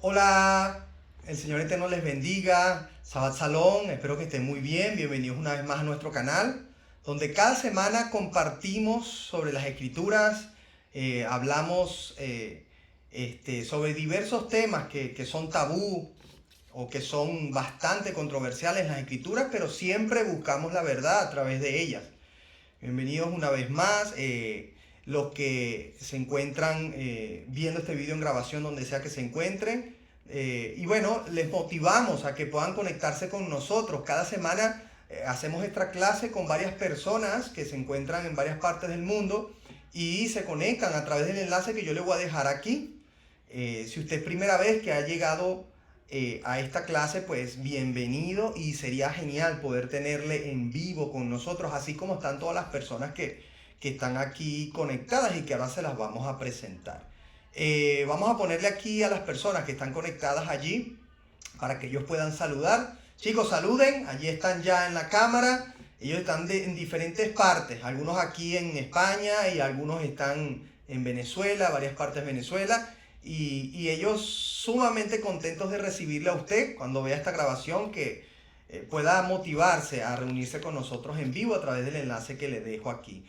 Hola, el Señor Eterno les bendiga. Shabbat Shalom, espero que estén muy bien. Bienvenidos una vez más a nuestro canal, donde cada semana compartimos sobre las Escrituras, hablamos sobre diversos temas que son tabú o que son bastante controversiales en las Escrituras, pero siempre buscamos la verdad a través de ellas. Bienvenidos una vez más. Los que se encuentran viendo este video en grabación donde sea que se encuentren. Y bueno, les motivamos a que puedan conectarse con nosotros. Cada semana hacemos esta clase con varias personas que se encuentran en varias partes del mundo y se conectan a través del enlace que yo les voy a dejar aquí. Si usted es primera vez que ha llegado a esta clase, pues bienvenido, y sería genial poder tenerle en vivo con nosotros, así como están todas las personas que están aquí conectadas y que ahora se las vamos a presentar. Vamos a ponerle aquí a las personas que están conectadas allí para que ellos puedan saludar. Chicos, saluden, allí están ya en la cámara. Ellos están en diferentes partes, algunos aquí en España y algunos están en Venezuela, varias partes de Venezuela. Y ellos sumamente contentos de recibirle a usted cuando vea esta grabación, que pueda motivarse a reunirse con nosotros en vivo a través del enlace que le dejo aquí.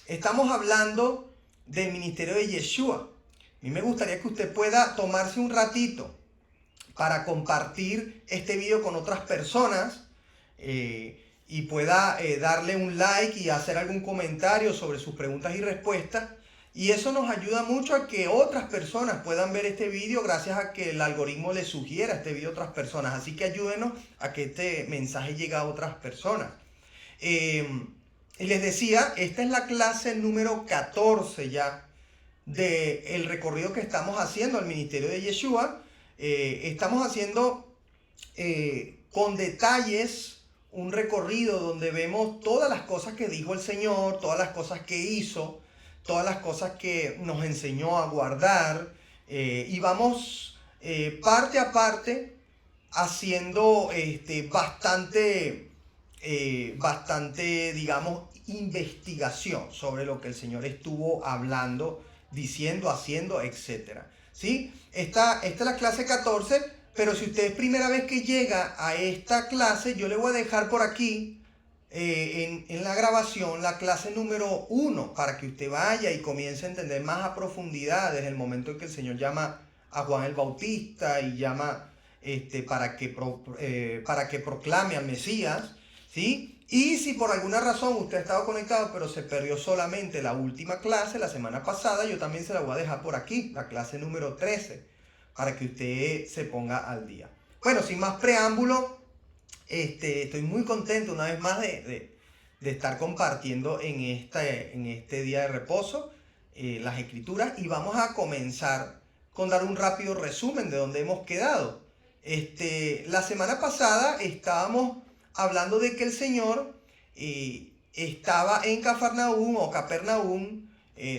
Estamos hablando del ministerio de Yeshua. A mí me gustaría que usted pueda tomarse un ratito para compartir este video con otras personas y pueda darle un like y hacer algún comentario sobre sus preguntas y respuestas. Y eso nos ayuda mucho a que otras personas puedan ver este video, gracias a que el algoritmo le sugiera este video a otras personas. Así que ayúdenos a que este mensaje llegue a otras personas. Y les decía, esta es la clase número 14 ya del recorrido que estamos haciendo al ministerio de Yeshua. Estamos haciendo con detalles un recorrido donde vemos todas las cosas que dijo el Señor, todas las cosas que hizo, todas las cosas que nos enseñó a guardar, y vamos parte a parte haciendo bastante, digamos, investigación sobre lo que el Señor estuvo hablando, diciendo, haciendo, etc. ¿Sí? Esta es la clase 14, pero si usted es primera vez que llega a esta clase, yo le voy a dejar por aquí en la grabación la clase número 1 para que usted vaya y comience a entender más a profundidad desde el momento en que el Señor llama a Juan el Bautista y llama para que proclame al Mesías, ¿sí? Y si por alguna razón usted ha estado conectado pero se perdió solamente la última clase la semana pasada, yo también se la voy a dejar por aquí, la clase número 13, para que usted se ponga al día. Bueno, sin más preámbulo, estoy muy contento una vez más de estar compartiendo en este día de reposo las escrituras, y vamos a comenzar con dar un rápido resumen de donde hemos quedado. La semana pasada estábamos hablando de que el Señor estaba en Capernaum,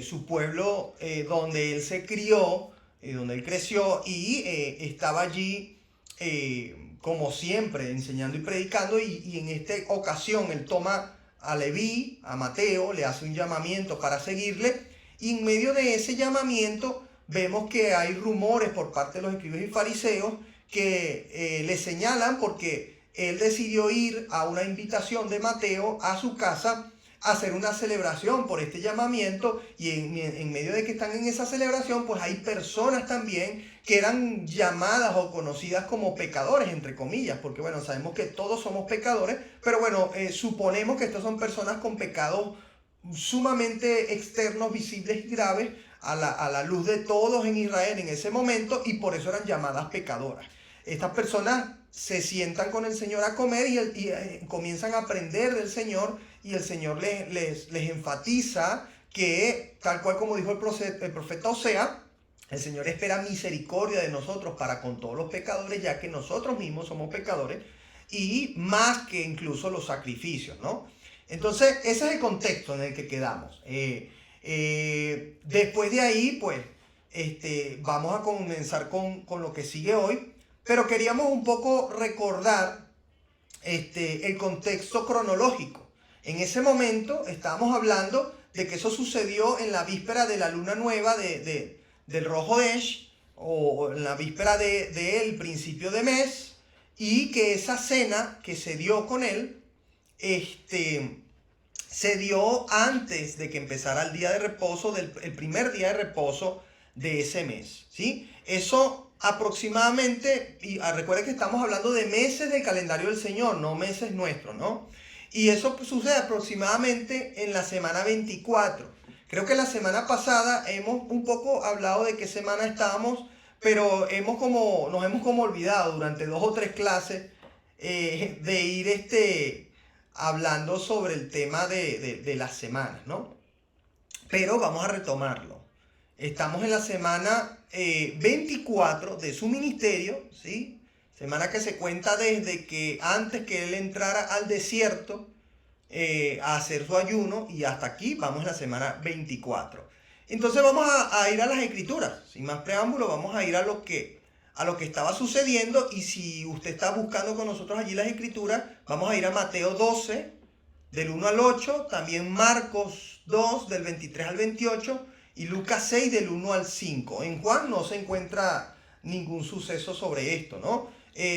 su pueblo donde él se crió, donde él creció, y estaba allí como siempre, enseñando y predicando, y en esta ocasión él toma a Leví, a Mateo, le hace un llamamiento para seguirle, y en medio de ese llamamiento vemos que hay rumores por parte de los escribas y fariseos que le señalan porque él decidió ir a una invitación de Mateo a su casa a hacer una celebración por este llamamiento, y en medio de que están en esa celebración, pues hay personas también que eran llamadas o conocidas como pecadores, entre comillas, porque bueno, sabemos que todos somos pecadores, pero bueno, suponemos que estas son personas con pecados sumamente externos, visibles y graves a la luz de todos en Israel en ese momento, y por eso eran llamadas pecadoras. Estas personas se sientan con el Señor a comer y comienzan a aprender del Señor, y el Señor les enfatiza que, tal cual como dijo el profeta Oseas, el Señor espera misericordia de nosotros para con todos los pecadores, ya que nosotros mismos somos pecadores, y más que incluso los sacrificios, ¿no? Entonces, ese es el contexto en el que quedamos. Después de ahí, pues, vamos a comenzar con lo que sigue hoy, pero queríamos un poco recordar el contexto cronológico. En ese momento estábamos hablando de que eso sucedió en la víspera de la luna nueva del Rosh Hodesh, o en la víspera del principio de mes, y que esa cena que se dio con él, se dio antes de que empezara el día de reposo, el primer día de reposo de ese mes, ¿sí? Eso aproximadamente, y recuerden que estamos hablando de meses del calendario del Señor, no meses nuestros, ¿no? Y eso sucede aproximadamente en la semana 24. Creo que la semana pasada hemos un poco hablado de qué semana estábamos, pero nos hemos como olvidado durante 2 o 3 clases de ir hablando sobre el tema de las semanas, ¿no? Pero vamos a retomarlo. Estamos en la semana 24 de su ministerio, ¿sí? Semana que se cuenta desde que antes que él entrara al desierto a hacer su ayuno, y hasta aquí vamos en la semana 24. Entonces vamos a ir a las escrituras, sin más preámbulo, vamos a ir a lo que estaba sucediendo, y si usted está buscando con nosotros allí las escrituras, vamos a ir a Mateo 12, del 1 al 8, también Marcos 2, del 23 al 28, y Lucas 6, del 1 al 5. En Juan no se encuentra ningún suceso sobre esto, ¿no?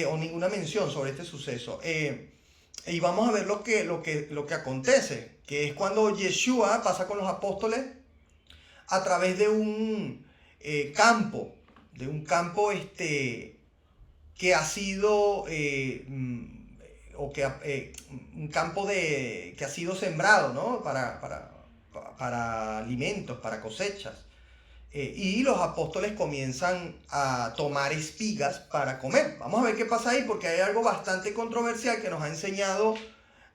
O ninguna mención sobre este suceso. Y vamos a ver lo que acontece, que es cuando Yeshua pasa con los apóstoles a través de un campo, que ha sido un campo que ha sido sembrado, ¿no? Para alimentos, para cosechas. Y los apóstoles comienzan a tomar espigas para comer. Vamos a ver qué pasa ahí, porque hay algo bastante controversial que nos ha enseñado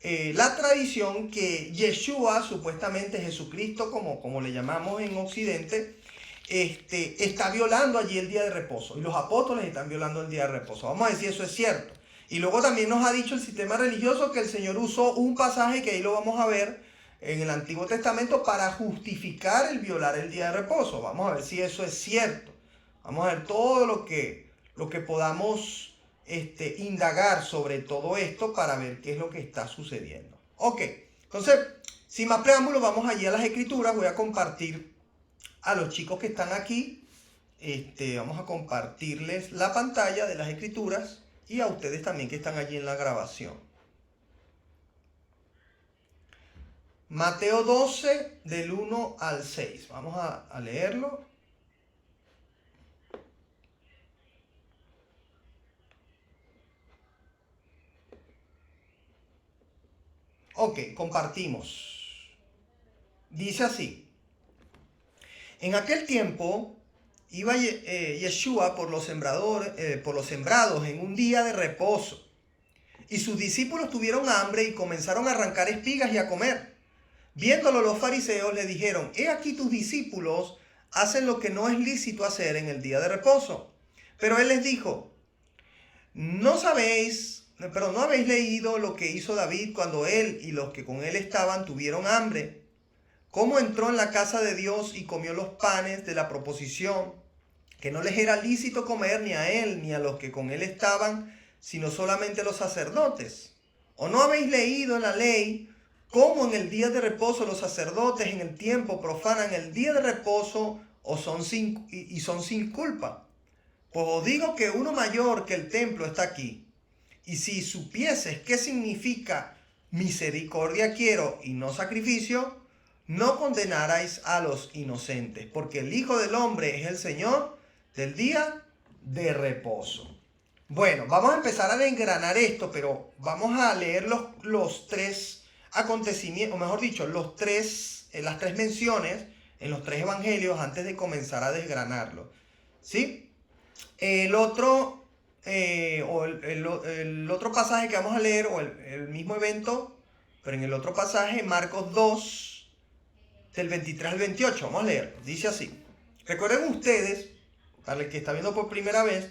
la tradición, que Yeshua, supuestamente Jesucristo, como le llamamos en Occidente, está violando allí el día de reposo, y los apóstoles están violando el día de reposo. Vamos a ver si eso es cierto. Y luego también nos ha dicho el sistema religioso que el Señor usó un pasaje, que ahí lo vamos a ver, en el Antiguo Testamento, para justificar el violar el día de reposo. Vamos a ver si eso es cierto. Vamos a ver todo lo que podamos indagar sobre todo esto, para ver qué es lo que está sucediendo. Ok, entonces, sin más preámbulos, vamos allí a las escrituras. Voy a compartir a los chicos que están aquí, vamos a compartirles la pantalla de las escrituras, y a ustedes también que están allí en la grabación. Mateo 12, del 1 al 6. Vamos a leerlo. Ok, compartimos. Dice así: en aquel tiempo iba Yeshua por los sembrados en un día de reposo, y sus discípulos tuvieron hambre y comenzaron a arrancar espigas y a comer. Viéndolo los fariseos le dijeron: he aquí tus discípulos hacen lo que no es lícito hacer en el día de reposo. Pero él les dijo: ¿no habéis leído lo que hizo David cuando él y los que con él estaban tuvieron hambre? Cómo entró en la casa de Dios y comió los panes de la proposición, que no les era lícito comer ni a él ni a los que con él estaban, sino solamente los sacerdotes. ¿O no habéis leído en la ley cómo en el día de reposo los sacerdotes en el tiempo profanan el día de reposo son sin culpa? Pues os digo que uno mayor que el templo está aquí. Y si supieses qué significa misericordia quiero y no sacrificio, no condenaráis a los inocentes, porque el Hijo del Hombre es el Señor del día de reposo. Bueno, vamos a empezar a desgranar esto, pero vamos a leer los 3 acontecimientos, o mejor dicho, las tres menciones en los 3 evangelios antes de comenzar a desgranarlo, ¿sí? El otro pasaje que vamos a leer, o el mismo evento, pero en el otro pasaje, Marcos 2, del 23 al 28, vamos a leer. Dice así: recuerden ustedes, para el que está viendo por primera vez,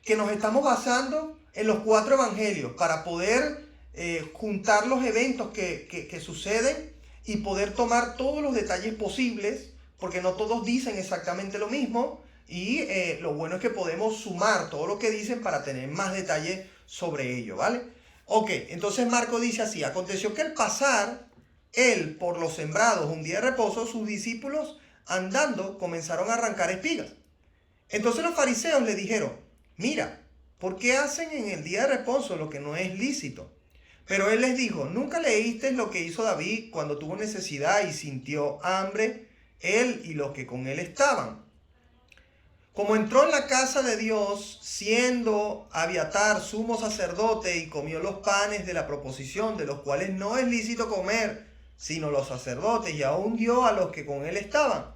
que nos estamos basando en los 4 evangelios para poder juntar los eventos que suceden y poder tomar todos los detalles posibles, porque no todos dicen exactamente lo mismo, y lo bueno es que podemos sumar todo lo que dicen para tener más detalles sobre ello, ¿vale? Ok, entonces Marco dice así: aconteció que al pasar él por los sembrados un día de reposo, sus discípulos andando comenzaron a arrancar espigas Entonces los fariseos le dijeron, mira, ¿por qué hacen en el día de reposo lo que no es lícito? Pero él les dijo, ¿nunca leíste lo que hizo David cuando tuvo necesidad y sintió hambre, él y los que con él estaban? Como entró en la casa de Dios, siendo Abiatar sumo sacerdote, y comió los panes de la proposición, de los cuales no es lícito comer, sino los sacerdotes, y aún dio a los que con él estaban.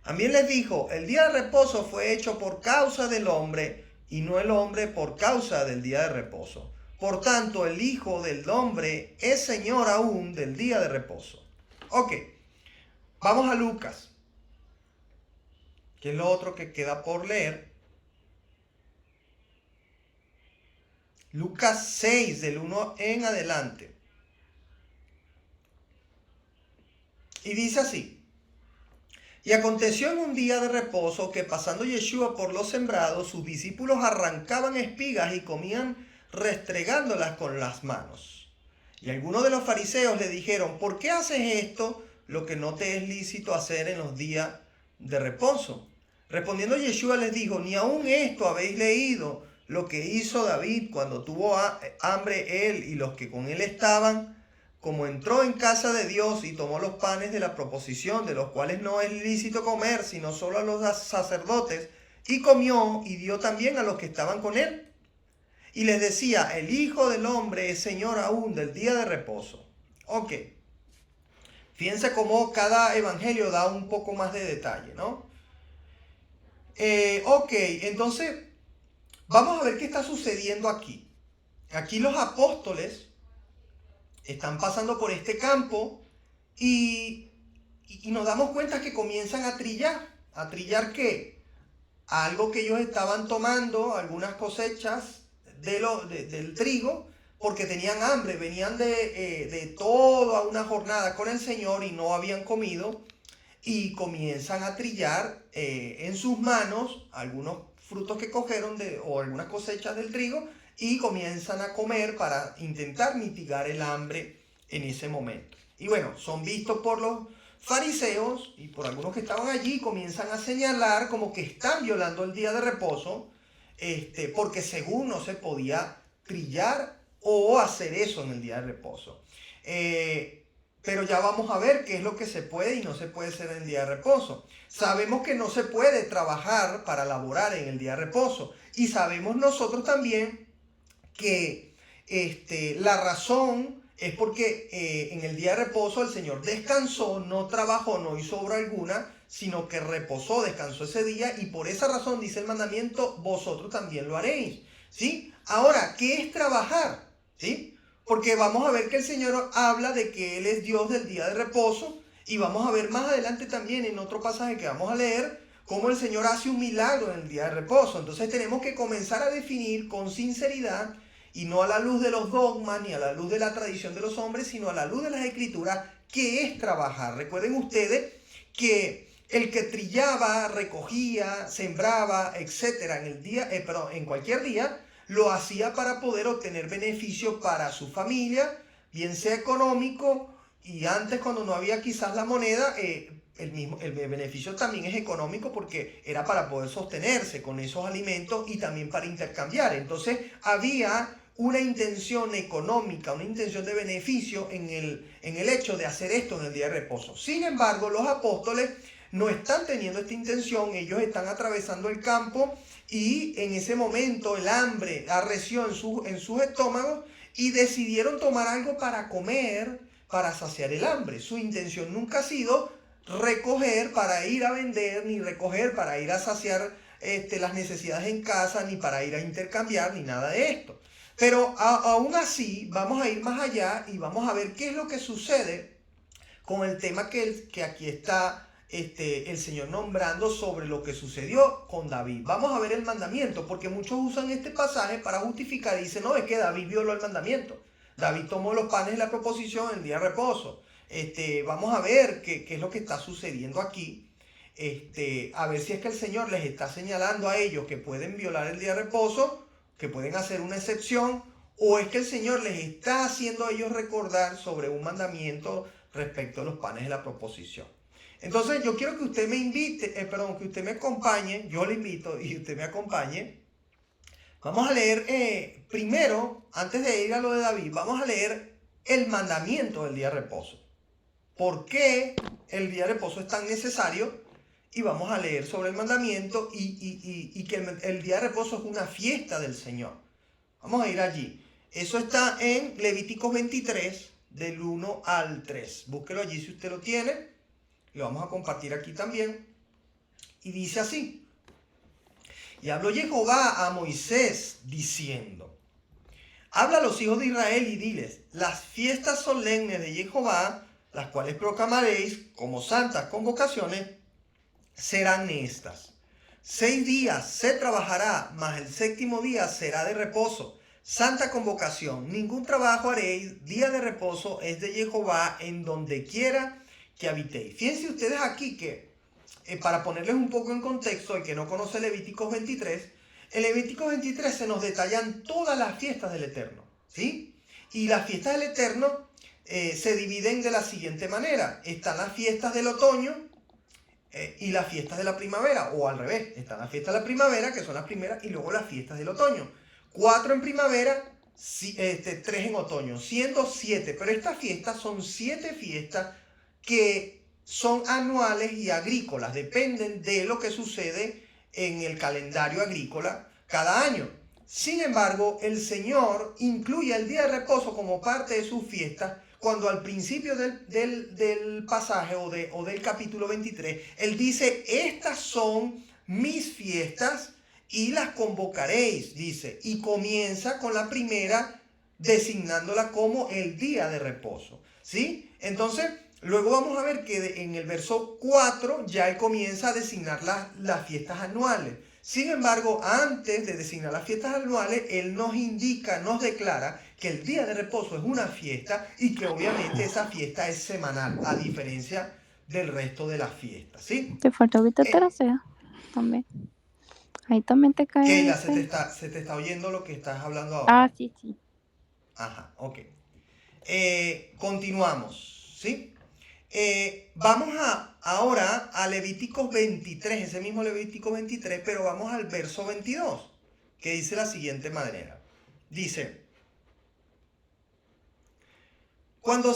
También les dijo, el día de reposo fue hecho por causa del hombre, y no el hombre por causa del día de reposo. Por tanto, el Hijo del Hombre es Señor aún del día de reposo. Ok, vamos a Lucas, que es lo otro que queda por leer. Lucas 6, del 1 en adelante. Y dice así. Y aconteció en un día de reposo que pasando Yeshua por los sembrados, sus discípulos arrancaban espigas y comían restregándolas con las manos. Y algunos de los fariseos le dijeron, ¿por qué haces esto, lo que no te es lícito hacer en los días de reposo? Respondiendo Yeshua les dijo, ni aun esto habéis leído, lo que hizo David cuando tuvo hambre él y los que con él estaban, como entró en casa de Dios y tomó los panes de la proposición, de los cuales no es lícito comer, sino solo a los sacerdotes, y comió y dio también a los que estaban con él. Y les decía, el Hijo del Hombre es Señor aún del día de reposo. Ok. Fíjense cómo cada evangelio da un poco más de detalle, ¿no? Ok, entonces vamos a ver qué está sucediendo aquí. Aquí los apóstoles están pasando por este campo y nos damos cuenta que comienzan a trillar. ¿A trillar qué? Algo que ellos estaban tomando, algunas cosechas del trigo, porque tenían hambre, venían de toda una jornada con el Señor y no habían comido, y comienzan a trillar en sus manos algunos frutos que cogieron o algunas cosechas del trigo, y comienzan a comer para intentar mitigar el hambre en ese momento. Y bueno, son vistos por los fariseos y por algunos que estaban allí, comienzan a señalar como que están violando el día de reposo, porque según no se podía trillar o hacer eso en el día de reposo. Pero ya vamos a ver qué es lo que se puede y no se puede hacer en el día de reposo. Sabemos que no se puede trabajar para laborar en el día de reposo. Y sabemos nosotros también que la razón es porque en el día de reposo el Señor descansó, no trabajó, no hizo obra alguna, sino que reposó, descansó ese día, y por esa razón dice el mandamiento, vosotros también lo haréis, ¿sí? Ahora, ¿qué es trabajar? ¿Sí? Porque vamos a ver que el Señor habla de que Él es Dios del día de reposo, y vamos a ver más adelante también en otro pasaje que vamos a leer, cómo el Señor hace un milagro en el día de reposo. Entonces tenemos que comenzar a definir con sinceridad, y no a la luz de los dogmas ni a la luz de la tradición de los hombres, sino a la luz de las escrituras, qué es trabajar. Recuerden ustedes que el que trillaba, recogía, sembraba, etcétera, en cualquier día, lo hacía para poder obtener beneficio para su familia, bien sea económico, y antes, cuando no había quizás la moneda, el beneficio también es económico, porque era para poder sostenerse con esos alimentos y también para intercambiar. Entonces había una intención económica, una intención de beneficio en el hecho de hacer esto en el día de reposo. Sin embargo, los apóstoles no están teniendo esta intención. Ellos están atravesando el campo y en ese momento el hambre arreció en sus estómagos, y decidieron tomar algo para comer, para saciar el hambre. Su intención nunca ha sido recoger para ir a vender, ni recoger para ir a saciar las necesidades en casa, ni para ir a intercambiar, ni nada de esto. Pero aún así vamos a ir más allá y vamos a ver qué es lo que sucede con el tema que aquí está el Señor nombrando sobre lo que sucedió con David. Vamos a ver el mandamiento, porque muchos usan este pasaje para justificar y dicen, no, es que David violó el mandamiento. David tomó los panes de la proposición en el día de reposo. Vamos a ver qué es lo que está sucediendo aquí. A ver si es que el Señor les está señalando a ellos que pueden violar el día de reposo, que pueden hacer una excepción, o es que el Señor les está haciendo a ellos recordar sobre un mandamiento respecto a los panes de la proposición. Entonces yo quiero que usted me invite, que usted me acompañe, yo le invito y usted me acompañe. Vamos a leer primero, antes de ir a lo de David, vamos a leer el mandamiento del día de reposo. ¿Por qué el día de reposo es tan necesario? Y vamos a leer sobre el mandamiento y que el día de reposo es una fiesta del Señor. Vamos a ir allí. Eso está en Levíticos 23, del 1 al 3. Búsquelo allí si usted lo tiene. Lo vamos a compartir aquí también. Y dice así. Y habló Jehová a Moisés diciendo: habla a los hijos de Israel y diles: las fiestas solemnes de Jehová, las cuales proclamaréis como santas convocaciones, serán estas. 6 días se trabajará, mas el 7º día será de reposo, santa convocación. Ningún trabajo haréis, día de reposo es de Jehová en donde quiera que habitéis. Fíjense ustedes aquí que, para ponerles un poco en contexto, el que no conoce Levíticos 23, en Levíticos 23 se nos detallan todas las fiestas del Eterno, ¿sí? Y las fiestas del Eterno se dividen de la siguiente manera. Están las fiestas del otoño y las fiestas de la primavera, o al revés. Están las fiestas de la primavera, que son las primeras, y luego las fiestas del otoño. 4 en primavera, 3 en otoño, siendo 7. Pero estas fiestas son 7 fiestas que son anuales y agrícolas, dependen de lo que sucede en el calendario agrícola cada año. Sin embargo, el Señor incluye el día de reposo como parte de sus fiestas, cuando al principio del pasaje o del capítulo 23, Él dice: estas son mis fiestas y las convocaréis, dice, y comienza con la primera designándola como el día de reposo, ¿sí? Entonces, luego vamos a ver que en el verso 4 ya Él comienza a designar las fiestas anuales. Sin embargo, antes de designar las fiestas anuales, Él nos indica, nos declara que el día de reposo es una fiesta y que obviamente esa fiesta es semanal, a diferencia del resto de las fiestas, ¿sí? Te falta ahorita tercera también. Ahí también te cae. Keila, se te está oyendo lo que estás hablando ahora. Ah, sí. Ajá, ok. Continuamos, ¿sí? Vamos ahora a Levíticos 23, ese mismo Levíticos 23, pero vamos al verso 22, que dice la siguiente manera. Dice: Cuando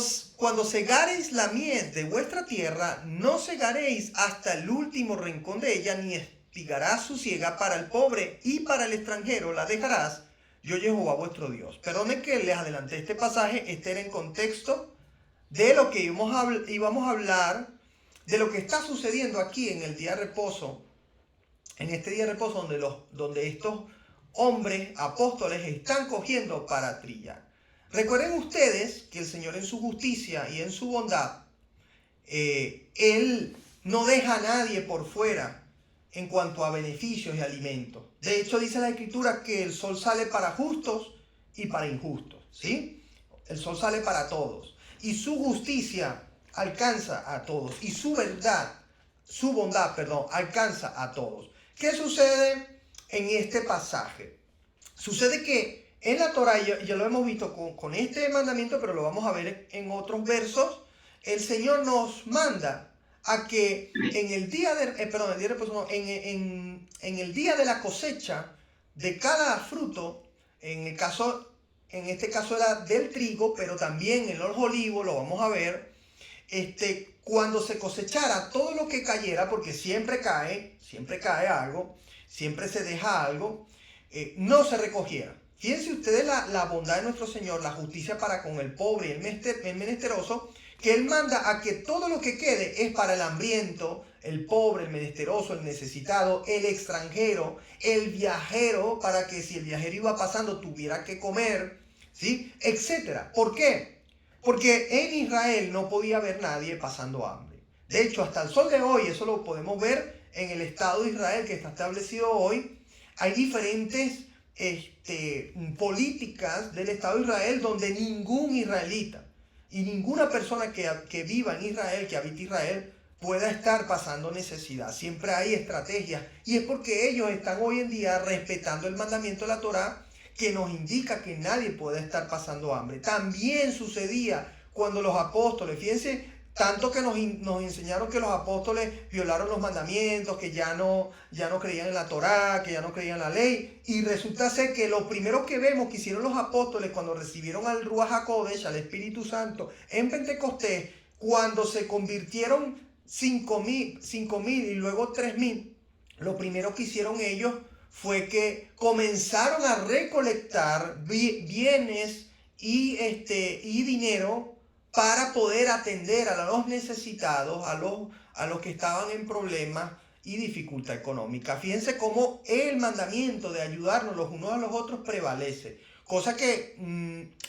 segareis la mies de vuestra tierra, no segaréis hasta el último rincón de ella, ni espigarás su siega para el pobre y para el extranjero la dejarás, yo Jehová vuestro Dios. Perdone que les adelanté este pasaje, este era en contexto de lo que íbamos a hablar, de lo que está sucediendo aquí en el día de reposo, en este día de reposo donde estos hombres apóstoles están cogiendo para trillar. Recuerden ustedes que el Señor en su justicia y en su bondad, Él no deja a nadie por fuera en cuanto a beneficios y alimentos. De hecho, dice la Escritura que el sol sale para justos y para injustos, ¿sí? El sol sale para todos. Y su justicia alcanza a todos. Y su bondad, alcanza a todos. ¿Qué sucede en este pasaje? Sucede que en la Torá, ya lo hemos visto con este mandamiento, pero lo vamos a ver en otros versos, el Señor nos manda a que en el día el día de la cosecha de cada fruto, en este caso era del trigo, pero también en los olivos, lo vamos a ver, cuando se cosechara todo lo que cayera, porque siempre cae algo, siempre se deja algo, no se recogiera. Fíjense ustedes la bondad de nuestro Señor, la justicia para con el pobre y el menesteroso, que Él manda a que todo lo que quede es para el hambriento, el pobre, el menesteroso, el necesitado, el extranjero, el viajero, para que si el viajero iba pasando tuviera que comer, ¿sí? Etcétera. ¿Por qué? Porque en Israel no podía haber nadie pasando hambre. De hecho, hasta el sol de hoy, eso lo podemos ver en el Estado de Israel que está establecido hoy, hay diferentes políticas del Estado de Israel donde ningún israelita y ninguna persona que viva en Israel, que habite Israel, pueda estar pasando necesidad. Siempre hay estrategias, y es porque ellos están hoy en día respetando el mandamiento de la Torá, que nos indica que nadie puede estar pasando hambre. También sucedía cuando los apóstoles, fíjense tanto que nos enseñaron que los apóstoles violaron los mandamientos, que ya no creían en la Torá, que ya no creían en la ley. Y resulta ser que lo primero que vemos que hicieron los apóstoles cuando recibieron al Ruach HaKodesh, al Espíritu Santo, en Pentecostés, cuando se convirtieron 5.000 y luego 3.000, lo primero que hicieron ellos fue que comenzaron a recolectar bienes y dinero para poder atender a los necesitados, a los que estaban en problemas y dificultad económica. Fíjense cómo el mandamiento de ayudarnos los unos a los otros prevalece, cosa que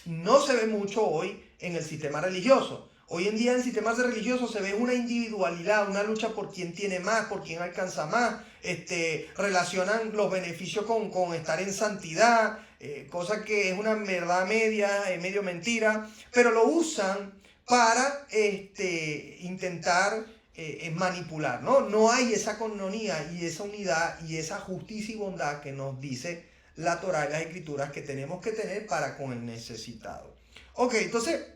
no se ve mucho hoy en el sistema religioso. Hoy en día en sistemas religiosos se ve una individualidad, una lucha por quién tiene más, por quién alcanza más, relacionan los beneficios con estar en santidad, cosa que es una verdad medio mentira, pero lo usan para intentar manipular, ¿no? No hay esa coinonía y esa unidad y esa justicia y bondad que nos dice la Torá y las Escrituras que tenemos que tener para con el necesitado. Ok, entonces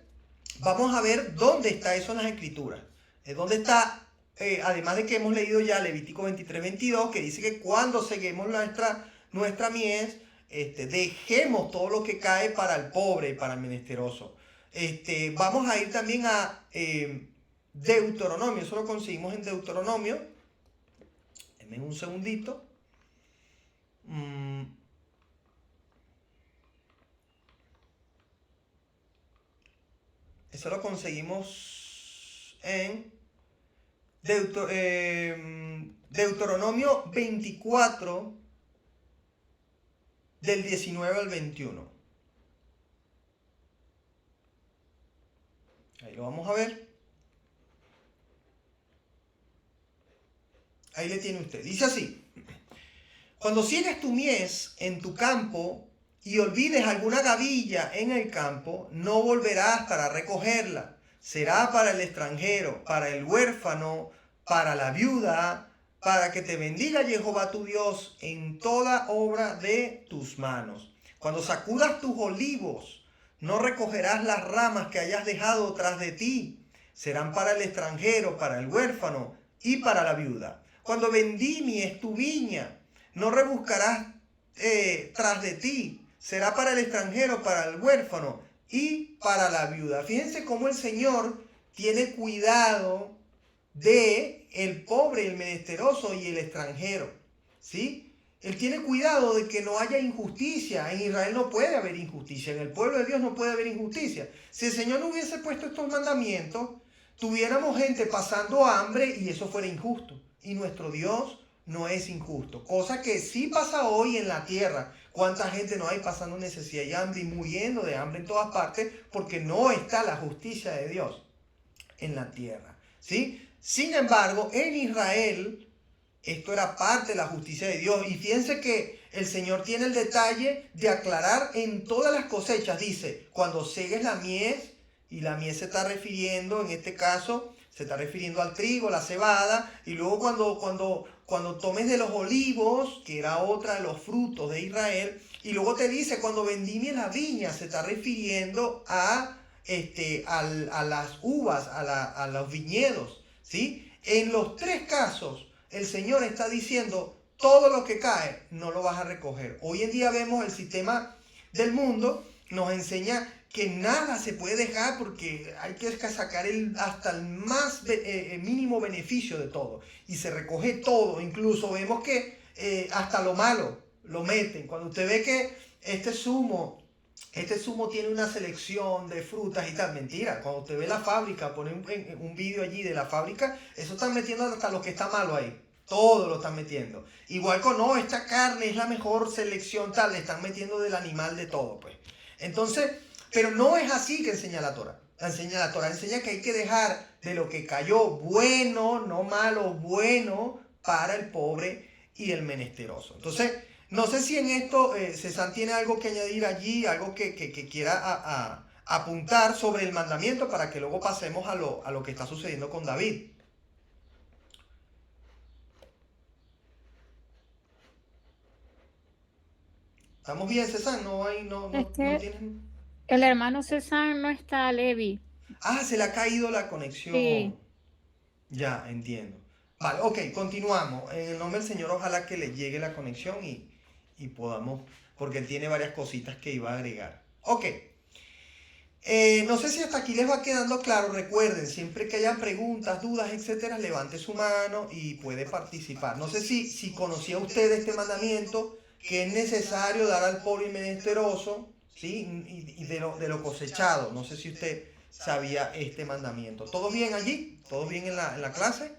vamos a ver dónde está eso en las Escrituras. ¿Dónde está? Además de que hemos leído ya Levítico 23-22, que dice que cuando seguimos nuestra mies, dejemos todo lo que cae para el pobre y para el menesteroso. Vamos a ir también a Deuteronomio. Eso lo conseguimos en Deuteronomio. Denme un segundito. Eso lo conseguimos en Deuteronomio 24, del 19 al 21. Ahí lo vamos a ver. Ahí le tiene usted. Dice así: cuando ciegues tu mies en tu campo y olvides alguna gavilla en el campo, no volverás para recogerla. Será para el extranjero, para el huérfano, para la viuda, para que te bendiga Jehová tu Dios en toda obra de tus manos. Cuando sacudas tus olivos, no recogerás las ramas que hayas dejado tras de ti. Serán para el extranjero, para el huérfano y para la viuda. Cuando vendimias tu viña, no rebuscarás tras de ti. Será para el extranjero, para el huérfano y para la viuda. Fíjense cómo el Señor tiene cuidado de el pobre, el menesteroso y el extranjero, ¿sí? Él tiene cuidado de que no haya injusticia. En Israel no puede haber injusticia. En el pueblo de Dios no puede haber injusticia. Si el Señor no hubiese puesto estos mandamientos, tuviéramos gente pasando hambre y eso fuera injusto. Y nuestro Dios no es injusto. Cosa que sí pasa hoy en la tierra. ¿Cuánta gente no hay pasando necesidad y hambre y muriendo de hambre en todas partes? Porque no está la justicia de Dios en la tierra, ¿sí? Sin embargo, en Israel esto era parte de la justicia de Dios. Y fíjense que el Señor tiene el detalle de aclarar en todas las cosechas. Dice, cuando ciegues la mies, y la mies se está refiriendo, en este caso, se está refiriendo al trigo, la cebada. Y luego cuando tomes de los olivos, que era otra de los frutos de Israel. Y luego te dice, cuando vendimie la viña, se está refiriendo a las uvas, a los viñedos, ¿sí? En los tres casos, el Señor está diciendo, todo lo que cae, no lo vas a recoger. Hoy en día vemos el sistema del mundo, nos enseña que nada se puede dejar porque hay que sacar hasta el más mínimo beneficio de todo. Y se recoge todo, incluso vemos que hasta lo malo lo meten. Cuando usted ve que este zumo tiene una selección de frutas y tal, mentira. Cuando usted ve la fábrica, pone un vídeo allí de la fábrica, eso están metiendo hasta lo que está malo ahí. Todo lo están metiendo. Igual con, no, esta carne es la mejor selección, tal, le están metiendo del animal de todo, pues. Entonces, pero no es así que enseña la Torá. La Torá enseña que hay que dejar de lo que cayó bueno, no malo, bueno, para el pobre y el menesteroso. Entonces, no sé si en esto César tiene algo que añadir allí, algo que quiera apuntar sobre el mandamiento para que luego pasemos a lo que está sucediendo con David. ¿Estamos bien, César? No Es que tienen... el hermano César no está, Levi. Ah, se le ha caído la conexión. Sí. Ya, entiendo. Vale, ok, continuamos. En el nombre del Señor, ojalá que le llegue la conexión y podamos, porque tiene varias cositas que iba a agregar. Ok. No sé si hasta aquí les va quedando claro. Recuerden, siempre que hayan preguntas, dudas, etcétera, levante su mano y puede participar. No sé si conocía usted este mandamiento, que es necesario dar al pobre y menesteroso, ¿sí? Y de lo cosechado. No sé si usted sabía este mandamiento. ¿Todos bien allí? ¿Todos bien en la clase?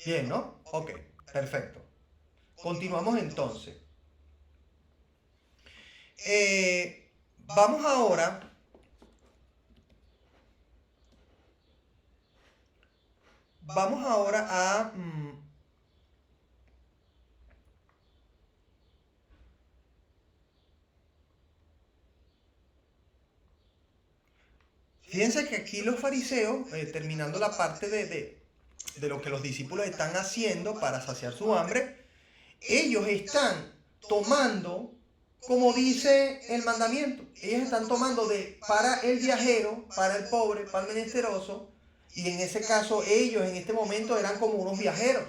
Bien, ¿no? Ok, perfecto. Continuamos entonces. Vamos ahora. Vamos ahora a... fíjense que aquí los fariseos, terminando la parte de lo que los discípulos están haciendo para saciar su hambre, ellos están tomando, como dice el mandamiento, ellos están tomando para el viajero, para el pobre, para el menesteroso, y en ese caso ellos en este momento eran como unos viajeros.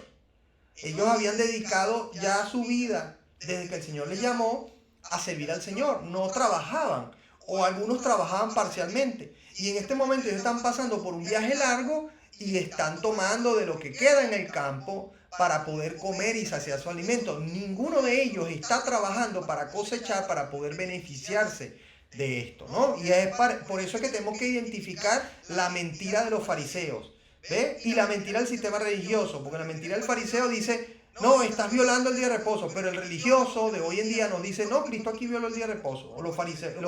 Ellos habían dedicado ya su vida, desde que el Señor les llamó, a servir al Señor. No trabajaban, o algunos trabajaban parcialmente. Y en este momento ellos están pasando por un viaje largo y están tomando de lo que queda en el campo para poder comer y saciar su alimento. Ninguno de ellos está trabajando para cosechar, para poder beneficiarse de esto, ¿no? Y es por eso es que tenemos que identificar la mentira de los fariseos. ¿Ve? Y la mentira del sistema religioso, porque la mentira del fariseo dice, no, estás violando el día de reposo, pero el religioso de hoy en día nos dice, no, Cristo aquí violó el día de reposo, o los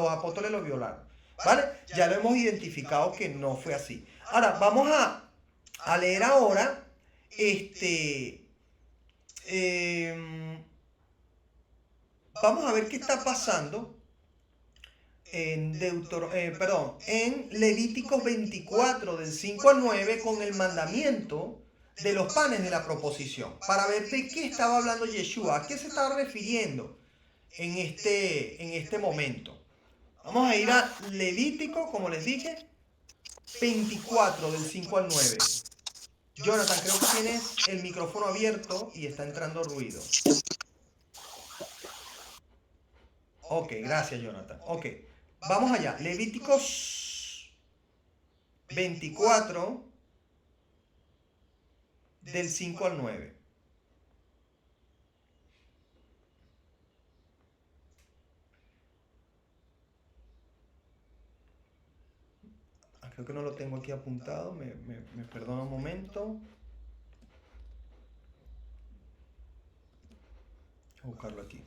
apóstoles lo violaron, ¿vale? Ya lo hemos identificado que no fue así. Ahora, vamos a leer ahora, vamos a ver qué está pasando en Levíticos 24, del 5 al 9, con el mandamiento de los panes de la proposición, para ver de qué estaba hablando Yeshua, a qué se estaba refiriendo en este momento. Vamos a ir a Levítico, como les dije, 24, del 5 al 9. Jonathan, creo que tienes el micrófono abierto y está entrando ruido. Ok, gracias, Jonathan. Ok, vamos allá. Levíticos 24, del 5 al 9. Creo que no lo tengo aquí apuntado. Me perdona un momento. Voy a buscarlo aquí.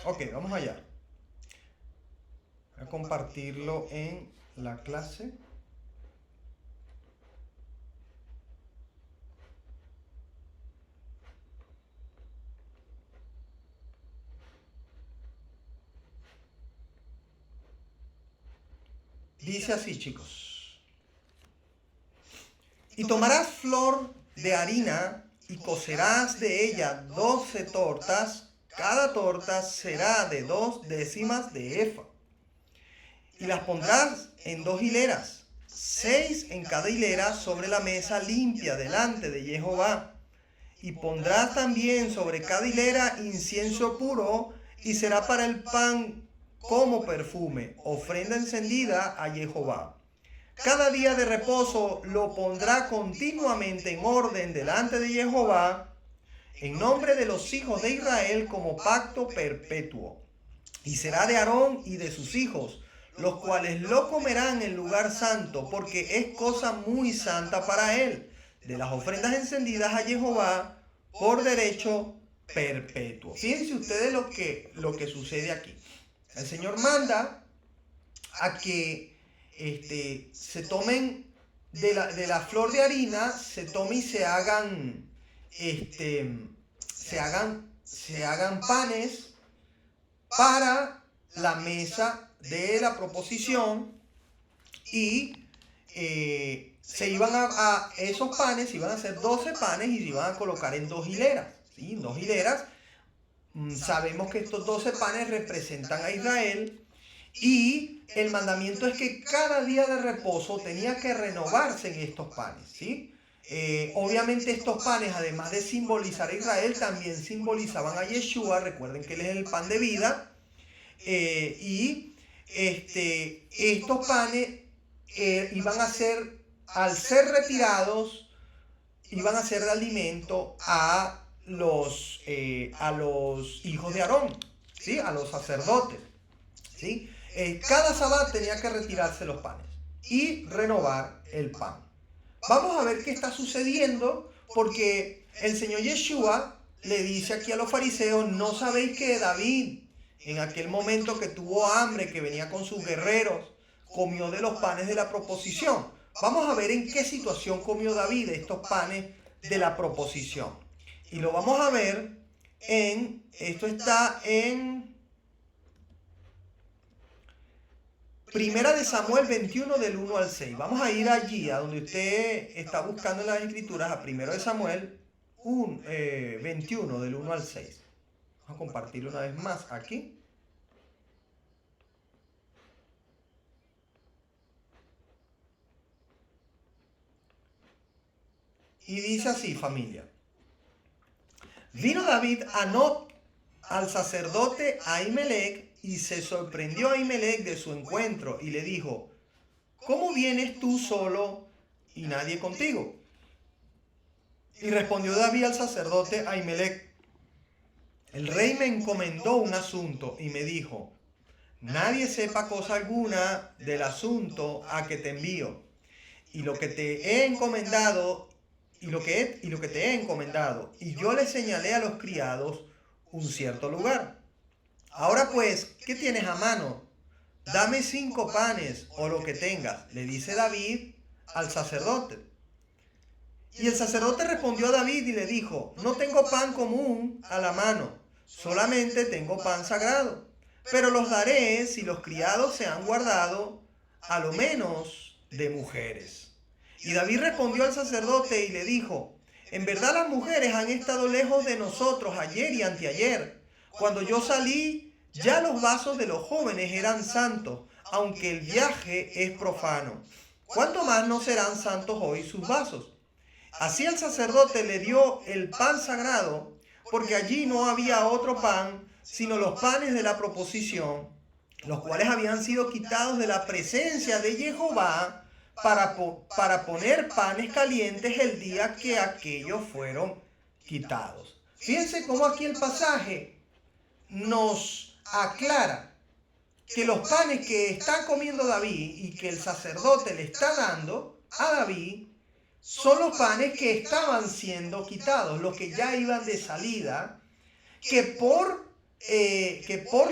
Ok, vamos allá. Voy a compartirlo en la clase. Dice así, chicos. Y tomarás flor de harina y cocerás de ella 12 tortas. Cada torta será de 2 décimas de efa. Y las pondrás en 2 hileras, 6 en cada hilera sobre la mesa limpia delante de Jehová. Y pondrás también sobre cada hilera incienso puro, y será para el pan como perfume, ofrenda encendida a Jehová. Cada día de reposo lo pondrá continuamente en orden delante de Jehová, en nombre de los hijos de Israel, como pacto perpetuo. Y será de Aarón y de sus hijos, los cuales lo comerán en lugar santo, porque es cosa muy santa para él, de las ofrendas encendidas a Jehová por derecho perpetuo. Fíjense ustedes lo que sucede aquí. El Señor manda a que se tomen de la flor de harina, se tomen y se hagan panes para la mesa de la proposición, y esos panes iban a ser 12 panes y se iban a colocar en 2 hileras. ¿Sí? En 2 hileras. Sabemos que estos 12 panes representan a Israel y el mandamiento es que cada día de reposo tenía que renovarse en estos panes. ¿Sí? Obviamente estos panes, además de simbolizar a Israel, también simbolizaban a Yeshua. Recuerden que Él es el pan de vida. Estos panes iban a ser, al ser retirados, iban a ser de alimento a los hijos de Aarón, ¿sí? A los sacerdotes. ¿Sí? Cada sabbat tenía que retirarse los panes y renovar el pan. Vamos a ver qué está sucediendo, porque el Señor Yeshua le dice aquí a los fariseos: ¿no sabéis que David, en aquel momento que tuvo hambre, que venía con sus guerreros, comió de los panes de la proposición? Vamos a ver en qué situación comió David estos panes de la proposición. Y lo vamos a ver esto está en Primera de Samuel 21 del 1 al 6. Vamos a ir allí, a donde usted está buscando en las escrituras, a Primero de Samuel 21 del 1 al 6. Vamos a compartirlo una vez más aquí. Y dice así, familia. Vino David a Nob, al sacerdote Ahimelech, y se sorprendió Ahimelech de su encuentro y le dijo: ¿cómo vienes tú solo y nadie contigo? Y respondió David al sacerdote Ahimelech: el rey me encomendó un asunto y me dijo: nadie sepa cosa alguna del asunto a que te envío. Y lo que te he encomendado, y lo que te he encomendado, y yo le señalé a los criados un cierto lugar. Ahora pues, ¿qué tienes a mano? Dame 5 panes o lo que tengas, le dice David al sacerdote. Y el sacerdote respondió a David y le dijo: no tengo pan común a la mano, solamente tengo pan sagrado, pero los daré si los criados se han guardado a lo menos de mujeres. Y David respondió al sacerdote y le dijo: en verdad las mujeres han estado lejos de nosotros ayer y anteayer. Cuando yo salí, ya los vasos de los jóvenes eran santos, aunque el viaje es profano. ¿Cuánto más no serán santos hoy sus vasos? Así el sacerdote le dio el pan sagrado, porque allí no había otro pan, sino los panes de la proposición, los cuales habían sido quitados de la presencia de Jehová para poner panes calientes el día que aquellos fueron quitados. Fíjense cómo aquí el pasaje nos aclara que los panes que está comiendo David y que el sacerdote le está dando a David son los panes que estaban siendo quitados, los que ya iban de salida, que por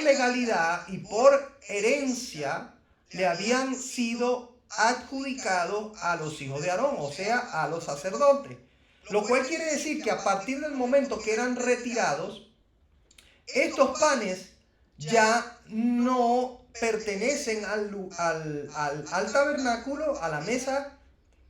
legalidad y por herencia le habían sido adjudicados a los hijos de Aarón, o sea, a los sacerdotes. Lo cual quiere decir que a partir del momento que eran retirados, estos panes ya no pertenecen al tabernáculo, a la mesa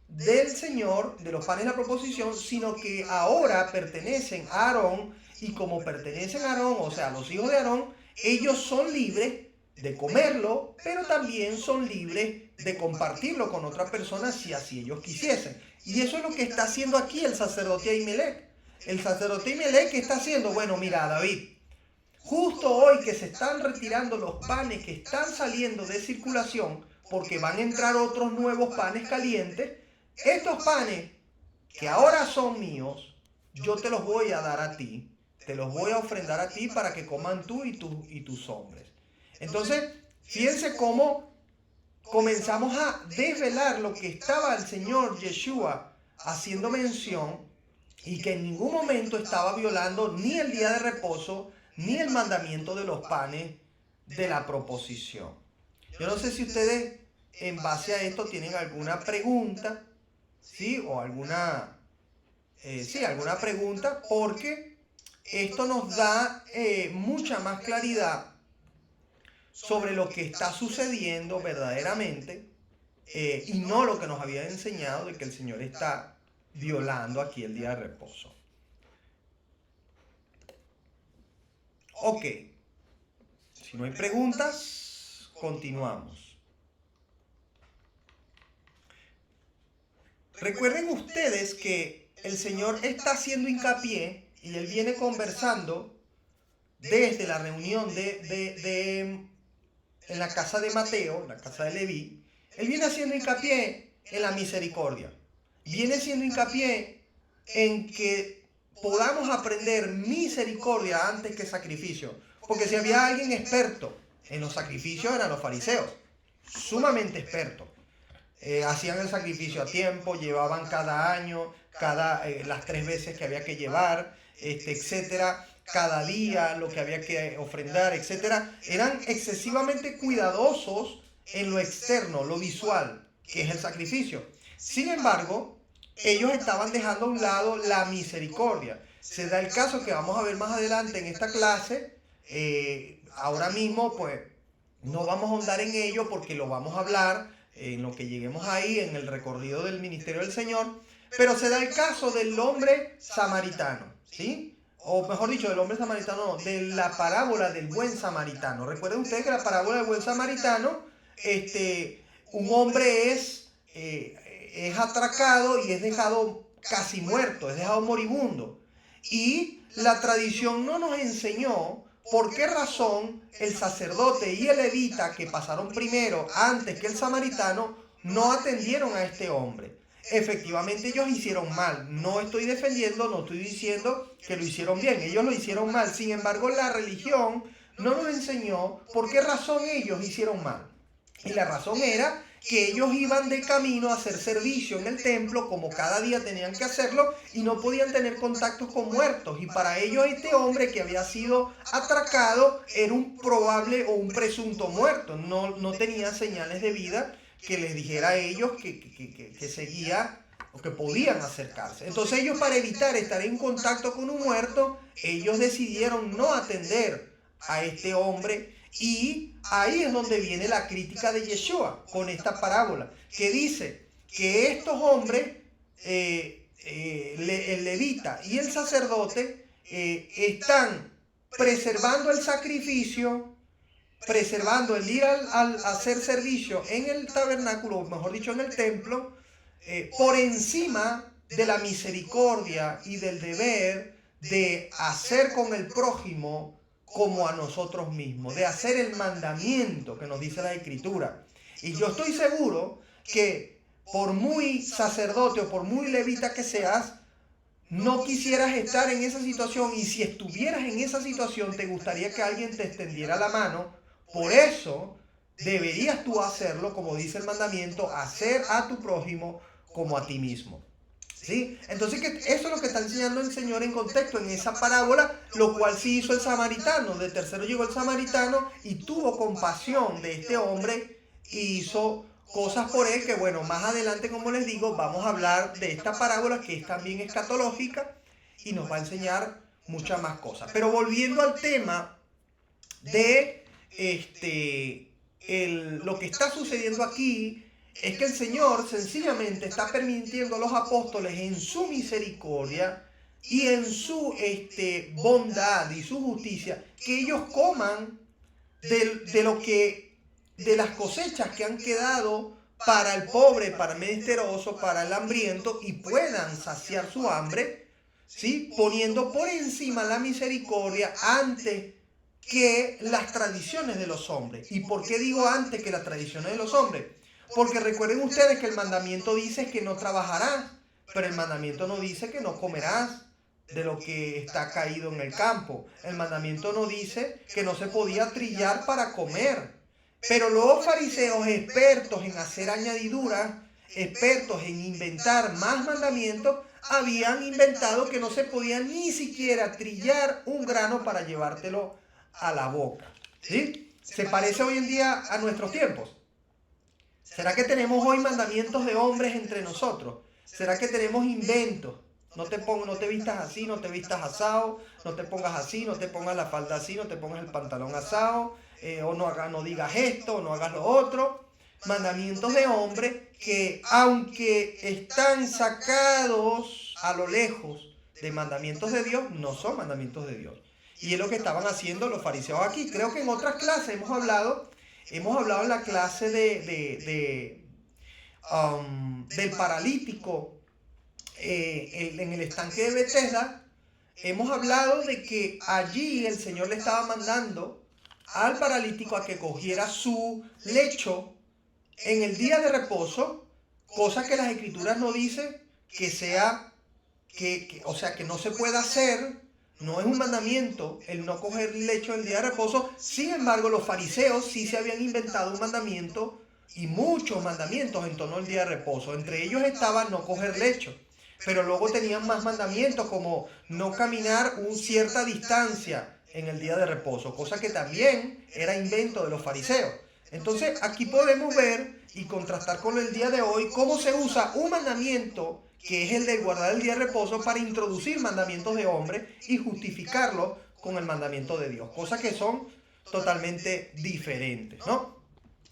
del Señor, de los panes de la proposición, sino que ahora pertenecen a Aarón, y como pertenecen a Aarón, o sea, a los hijos de Aarón, ellos son libres de comerlo, pero también son libres de compartirlo con otra persona si así ellos quisiesen. Y eso es lo que está haciendo aquí el sacerdote Ahimelech. El sacerdote Ahimelech, ¿qué está haciendo? Bueno, mira, David, justo hoy que se están retirando los panes que están saliendo de circulación, porque van a entrar otros nuevos panes calientes, estos panes que ahora son míos, yo te los voy a dar a ti, te los voy a ofrendar a ti para que coman tú y tus hombres. Entonces, fíjense cómo comenzamos a desvelar lo que estaba el Señor Yeshua haciendo mención, y que en ningún momento estaba violando ni el día de reposo ni el mandamiento de los panes de la proposición. Yo no sé si ustedes en base a esto tienen alguna pregunta, ¿sí? O alguna pregunta, porque esto nos da mucha más claridad sobre lo que está sucediendo verdaderamente y no lo que nos había enseñado de que el Señor está violando aquí el día de reposo. Ok, si no hay preguntas, continuamos. Recuerden ustedes que el Señor está haciendo hincapié y Él viene conversando desde la reunión en la casa de Mateo, en la casa de Leví. Él viene haciendo hincapié en la misericordia. Viene haciendo hincapié en que podamos aprender misericordia antes que sacrificio. Porque si había alguien experto en los sacrificios eran los fariseos, sumamente expertos. Hacían el sacrificio a tiempo, llevaban cada año, las 3 veces que había que llevar, etcétera, cada día lo que había que ofrendar, etcétera. Eran excesivamente cuidadosos en lo externo, lo visual, que es el sacrificio. Sin embargo, ellos estaban dejando a un lado la misericordia. Se da el caso que vamos a ver más adelante en esta clase. Ahora mismo, pues, no vamos a ahondar en ello porque lo vamos a hablar en lo que lleguemos ahí, en el recorrido del ministerio del Señor. Pero se da el caso del hombre samaritano, ¿sí? O mejor dicho, del hombre samaritano, no, de la parábola del buen samaritano. Recuerden ustedes que la parábola del buen samaritano, un hombre es atracado y es dejado casi muerto, es dejado moribundo. Y la tradición no nos enseñó por qué razón el sacerdote y el levita, que pasaron primero antes que el samaritano, no atendieron a este hombre. Efectivamente ellos hicieron mal. No estoy defendiendo, no estoy diciendo que lo hicieron bien. Ellos lo hicieron mal. Sin embargo, la religión no nos enseñó por qué razón ellos hicieron mal. Y la razón era que ellos iban de camino a hacer servicio en el templo, como cada día tenían que hacerlo, y no podían tener contactos con muertos. Y para ellos este hombre que había sido atracado era un probable o un presunto muerto. No tenía señales de vida que les dijera a ellos que seguía o que podían acercarse. Entonces ellos, para evitar estar en contacto con un muerto, ellos decidieron no atender a este hombre. Y ahí es donde viene la crítica de Yeshua con esta parábola, que dice que estos hombres, el levita y el sacerdote, están preservando el sacrificio, preservando el ir al hacer servicio en el tabernáculo, o mejor dicho en el templo, por encima de la misericordia y del deber de hacer con el prójimo como a nosotros mismos, de hacer el mandamiento que nos dice la Escritura. Y yo estoy seguro que por muy sacerdote o por muy levita que seas, no quisieras estar en esa situación, y si estuvieras en esa situación te gustaría que alguien te extendiera la mano. Por eso deberías tú hacerlo, como dice el mandamiento, hacer a tu prójimo como a ti mismo. ¿Sí? Entonces eso es lo que está enseñando el Señor en contexto en esa parábola, lo cual sí hizo el samaritano. De tercero llegó el samaritano y tuvo compasión de este hombre y hizo cosas por él, que bueno, más adelante, como les digo, vamos a hablar de esta parábola que es también escatológica y nos va a enseñar muchas más cosas. Pero volviendo al tema de lo que está sucediendo aquí, es que el Señor sencillamente está permitiendo a los apóstoles en su misericordia y en su bondad y su justicia que ellos coman de las cosechas que han quedado para el pobre, para el menesteroso, para el hambriento, y puedan saciar su hambre, ¿sí? Poniendo por encima la misericordia antes que las tradiciones de los hombres. ¿Y por qué digo antes que las tradiciones de los hombres? Porque recuerden ustedes que el mandamiento dice que no trabajarás, pero el mandamiento no dice que no comerás de lo que está caído en el campo. El mandamiento no dice que no se podía trillar para comer. Pero los fariseos, expertos en hacer añadiduras, expertos en inventar más mandamientos, habían inventado que no se podía ni siquiera trillar un grano para llevártelo a la boca. ¿Sí? ¿Se parece hoy en día a nuestros tiempos? ¿Será que tenemos hoy mandamientos de hombres entre nosotros? ¿Será que tenemos inventos? No te vistas así, no te vistas asado, no te pongas así, no te pongas la falda así, no te pongas el pantalón asado, o no digas esto, o no hagas lo otro. mandamientos de hombre que, aunque están sacados a lo lejos de mandamientos de Dios, no son mandamientos de Dios. Y es lo que estaban haciendo los fariseos aquí. Creo que en otras clases hemos hablado en la clase del paralítico en el estanque de Betesda. Hemos hablado de que allí el Señor le estaba mandando al paralítico a que cogiera su lecho en el día de reposo, cosa que las escrituras no dicen que sea, o sea, que no se pueda hacer. No es un mandamiento el no coger lecho en el día de reposo. Sin embargo, los fariseos sí se habían inventado un mandamiento y muchos mandamientos en torno al día de reposo. Entre ellos estaba no coger lecho. Pero luego tenían más mandamientos como no caminar una cierta distancia en el día de reposo, cosa que también era invento de los fariseos. Entonces aquí podemos ver y contrastar con el día de hoy cómo se usa un mandamiento que es el de guardar el día de reposo para introducir mandamientos de hombre y justificarlo con el mandamiento de Dios, cosas que son totalmente diferentes, ¿no?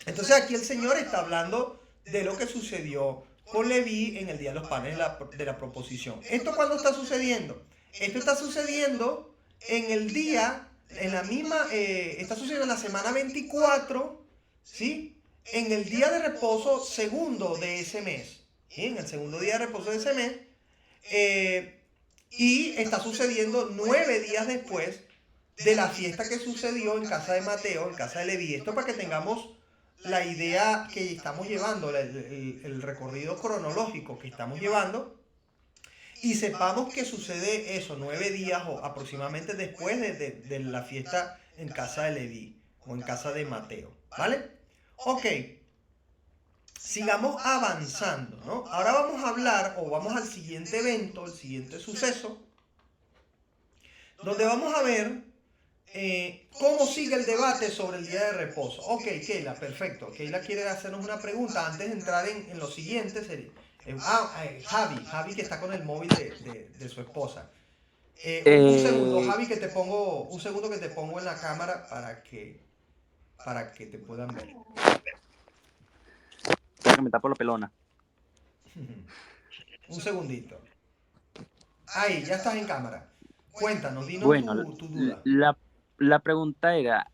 Entonces aquí el Señor está hablando de lo que sucedió con Leví en el día de los panes de la proposición. ¿Esto cuándo está sucediendo? Esto está sucediendo en el día, en la misma, está sucediendo en la semana 24, ¿sí? En el día de reposo segundo de ese mes, ¿sí? En el segundo día de reposo de ese mes, y está sucediendo 9 días después de la fiesta que sucedió en casa de Mateo, en casa de Leví. Esto para que tengamos la idea que estamos llevando, el recorrido cronológico que estamos llevando, y sepamos que sucede eso 9 días o aproximadamente después de la fiesta en casa de Leví o en casa de Mateo, ¿vale? Ok, sigamos avanzando, ¿no? Ahora vamos a hablar o vamos al siguiente evento, el siguiente suceso, donde vamos a ver cómo sigue el debate sobre el día de reposo. Ok, Keila, perfecto. Keila quiere hacernos una pregunta antes de entrar en lo siguiente. Javi que está con el móvil de su esposa. Un segundo, Javi, un segundo que te pongo en la cámara para que te puedan ver. Que me tapo la pelona. Un segundito. Ahí, ya estás en cámara. Cuéntanos, dinos tu duda. La pregunta era,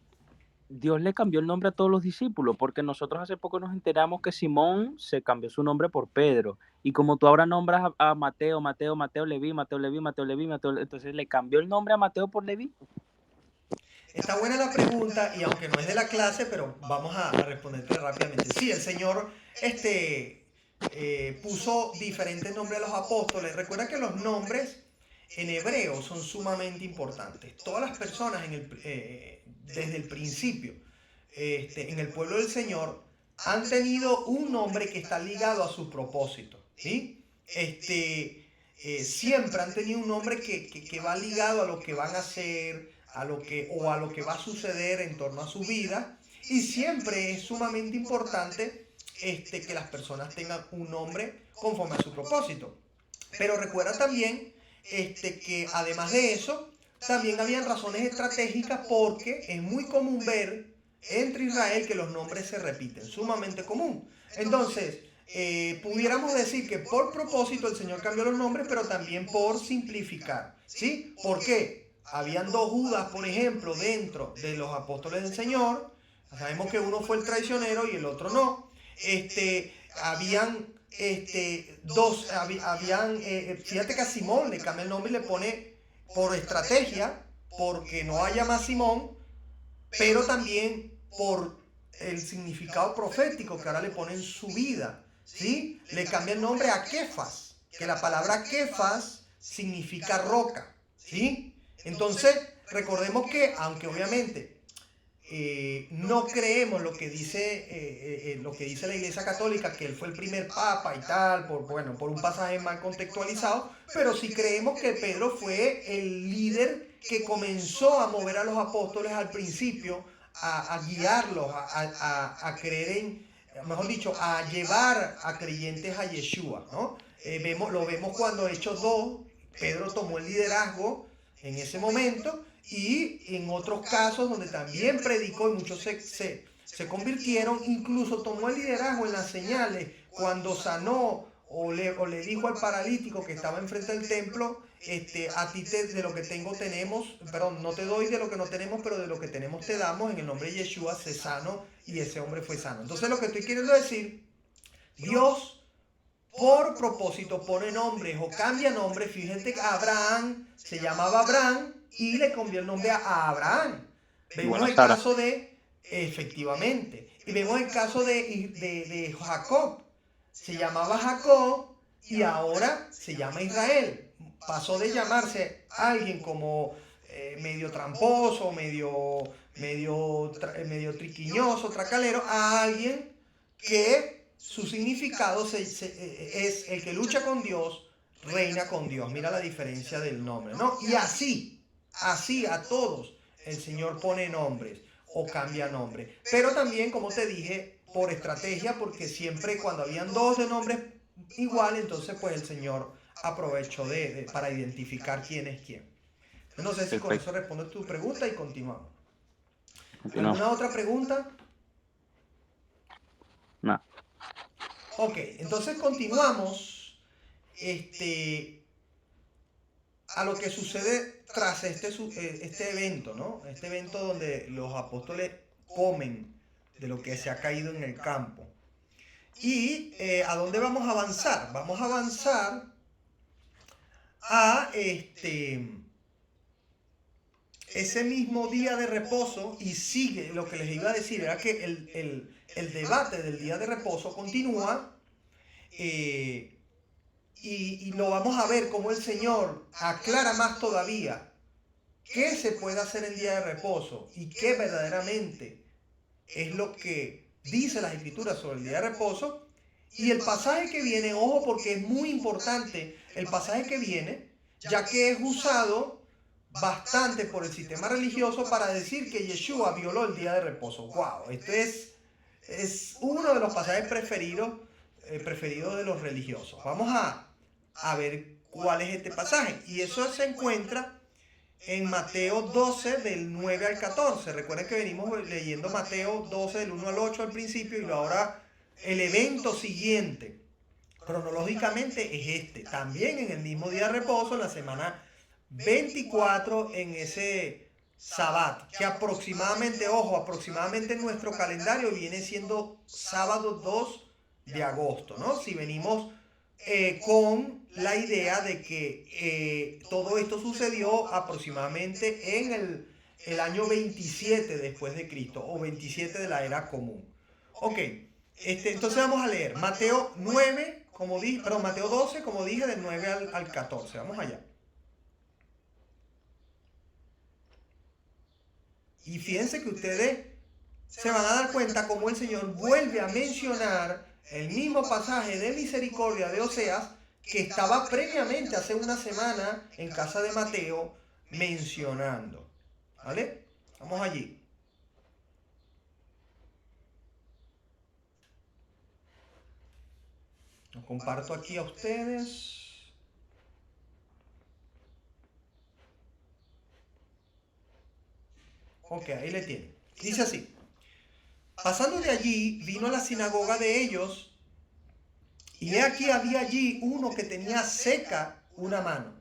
¿Dios le cambió el nombre a todos los discípulos? Porque nosotros hace poco nos enteramos que Simón se cambió su nombre por Pedro. Y como tú ahora nombras a Mateo, Leví, entonces ¿le cambió el nombre a Mateo por Leví? Está buena la pregunta y aunque no es de la clase, pero vamos a responderte rápidamente. Sí, el Señor puso diferentes nombres a los apóstoles. Recuerda que los nombres en hebreo son sumamente importantes. Todas las personas desde el principio en el pueblo del Señor han tenido un nombre que está ligado a sus propósitos, ¿sí? Siempre han tenido un nombre que va ligado a lo que van a hacer, a lo que va a suceder en torno a su vida, y siempre es sumamente importante que las personas tengan un nombre conforme a su propósito. Pero recuerda también que además de eso, también habían razones estratégicas, porque es muy común ver entre Israel que los nombres se repiten, sumamente común. Entonces, pudiéramos decir que por propósito el Señor cambió los nombres, pero también por simplificar, ¿sí? ¿Por qué? Habían 2 Judas, por ejemplo, dentro de los apóstoles del Señor. Sabemos que uno fue el traicionero y el otro no. Habían fíjate que a Simón le cambia el nombre y le pone por estrategia, porque no haya más Simón, pero también por el significado profético que ahora le pone en su vida, ¿sí? Le cambia el nombre a Kefas, que la palabra Kefas significa roca, ¿sí? Entonces, recordemos que, aunque obviamente no creemos lo que dice la Iglesia Católica, que él fue el primer papa y tal, por un pasaje mal contextualizado, pero sí creemos que Pedro fue el líder que comenzó a mover a los apóstoles al principio, a guiarlos, a creer mejor dicho, a llevar a creyentes a Yeshua, ¿no? Lo vemos cuando Hechos 2, Pedro tomó el liderazgo en ese momento, y en otros casos donde también predicó y muchos se se convirtieron, incluso tomó el liderazgo en las señales cuando sanó o le dijo al paralítico que estaba enfrente del templo, a ti de lo que tenemos, perdón, no te doy de lo que no tenemos, pero de lo que tenemos te damos, en el nombre de Yeshua se sano, y ese hombre fue sano. Entonces lo que estoy queriendo decir, Dios por propósito pone nombres o cambia nombres. Fíjate que Abraham se llamaba Abraham y le cambió el nombre a Abraham. Vemos el caso de, efectivamente, y vemos el caso de Jacob. Se llamaba Jacob y ahora se llama Israel. Pasó de llamarse alguien como medio tramposo, medio triquiñoso, tracalero, a alguien que su significado es el que lucha con Dios, reina con Dios. Mira la diferencia del nombre, ¿no? Y así a todos el Señor pone nombres o cambia nombre. Pero también, como te dije, por estrategia, porque siempre cuando habían dos de nombres igual, entonces pues el Señor aprovechó para identificar quién es quién. No sé si con eso respondo tu pregunta y continuamos. ¿Alguna otra pregunta? No. Ok, entonces continuamos a lo que sucede tras este evento, ¿no? Este evento donde los apóstoles comen de lo que se ha caído en el campo. ¿Y a dónde vamos a avanzar? Vamos a avanzar a ese mismo día de reposo, y sigue lo que les iba a decir, era que el debate del día de reposo continúa, y lo vamos a ver como el Señor aclara más todavía qué se puede hacer el día de reposo y qué verdaderamente es lo que dice las Escrituras sobre el día de reposo. Y el pasaje que viene, ojo, porque es muy importante el pasaje que viene, ya que es usado bastante por el sistema religioso para decir que Yeshua violó el día de reposo. ¡Wow! Este es uno de los pasajes preferidos de los religiosos. Vamos a ver cuál es este pasaje. Y eso se encuentra en Mateo 12, del 9 al 14. Recuerden que venimos leyendo Mateo 12, del 1 al 8 al principio, y ahora el evento siguiente, cronológicamente, es también en el mismo día de reposo, en la semana 24, en ese Sabbat, que aproximadamente en nuestro calendario viene siendo sábado 2 de agosto, ¿no? Si venimos con la idea de que todo esto sucedió aproximadamente en el año 27 después de Cristo, o 27 de la era común. Ok, entonces vamos a leer Mateo 9, Mateo 12, como dije, del 9 al 14. Vamos allá. Y fíjense que ustedes se van a dar cuenta cómo el Señor vuelve a mencionar el mismo pasaje de misericordia de Oseas que estaba previamente hace una semana en casa de Mateo mencionando. ¿Vale? Vamos allí. Lo comparto aquí a ustedes. Ok, ahí le tienen. Dice así. Pasando de allí, vino a la sinagoga de ellos, y he aquí había allí uno que tenía seca una mano.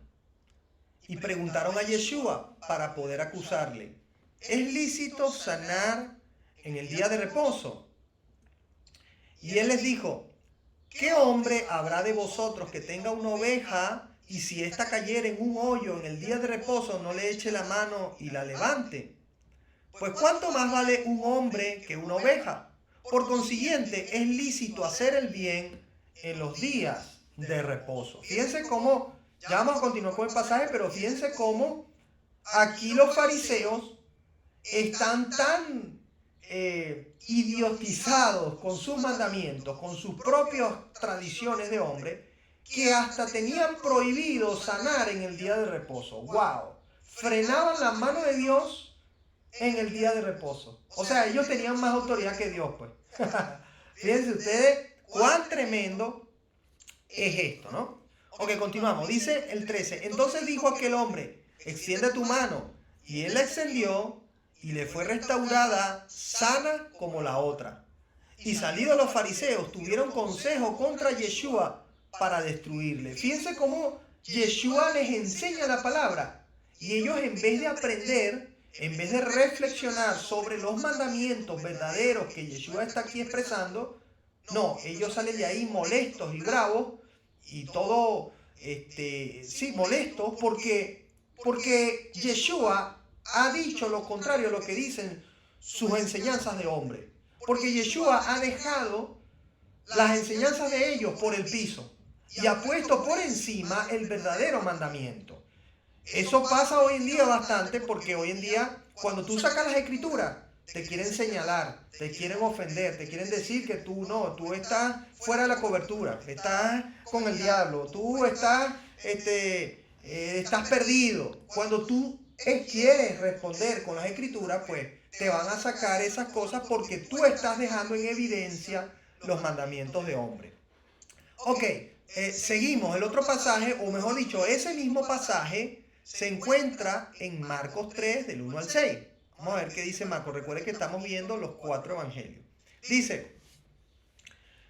Y preguntaron a Yeshua para poder acusarle: ¿es lícito sanar en el día de reposo? Y él les dijo: ¿qué hombre habrá de vosotros que tenga una oveja, y si ésta cayere en un hoyo en el día de reposo, no le eche la mano y la levante? Pues ¿cuánto más vale un hombre que una oveja? Por consiguiente, es lícito hacer el bien en los días de reposo. Fíjense cómo, ya vamos a continuar con el pasaje, pero fíjense cómo aquí los fariseos están tan idiotizados con sus mandamientos, con sus propias tradiciones de hombre, que hasta tenían prohibido sanar en el día de reposo. ¡Wow! Frenaban la mano de Dios en el día de reposo. O sea, ellos tenían más autoridad que Dios, pues. Fíjense ustedes cuán tremendo es esto, ¿no? Ok, continuamos. Dice el 13. Entonces dijo aquel hombre: extiende tu mano. Y él la extendió, y le fue restaurada sana como la otra. Y salidos los fariseos tuvieron consejo contra Yeshua para destruirle. Fíjense cómo Yeshua les enseña la palabra y ellos en vez de aprender, en vez de reflexionar sobre los mandamientos verdaderos que Yeshua está aquí expresando, no, ellos salen de ahí molestos y bravos y todo, molestos porque Yeshua ha dicho lo contrario a lo que dicen sus enseñanzas de hombre. Porque Yeshua ha dejado las enseñanzas de ellos por el piso y ha puesto por encima el verdadero mandamiento. Eso pasa hoy en día bastante porque hoy en día cuando tú sacas las escrituras te quieren señalar, te quieren ofender, te quieren decir que tú estás fuera de la cobertura, estás con el diablo, tú estás perdido. Cuando tú quieres responder con las escrituras, pues te van a sacar esas cosas porque tú estás dejando en evidencia los mandamientos de hombre. Ok, seguimos. El otro pasaje, o mejor dicho, ese mismo pasaje se encuentra en Marcos 3, del 1 al 6. Vamos a ver qué dice Marcos. Recuerden que estamos viendo los 4 evangelios. Dice: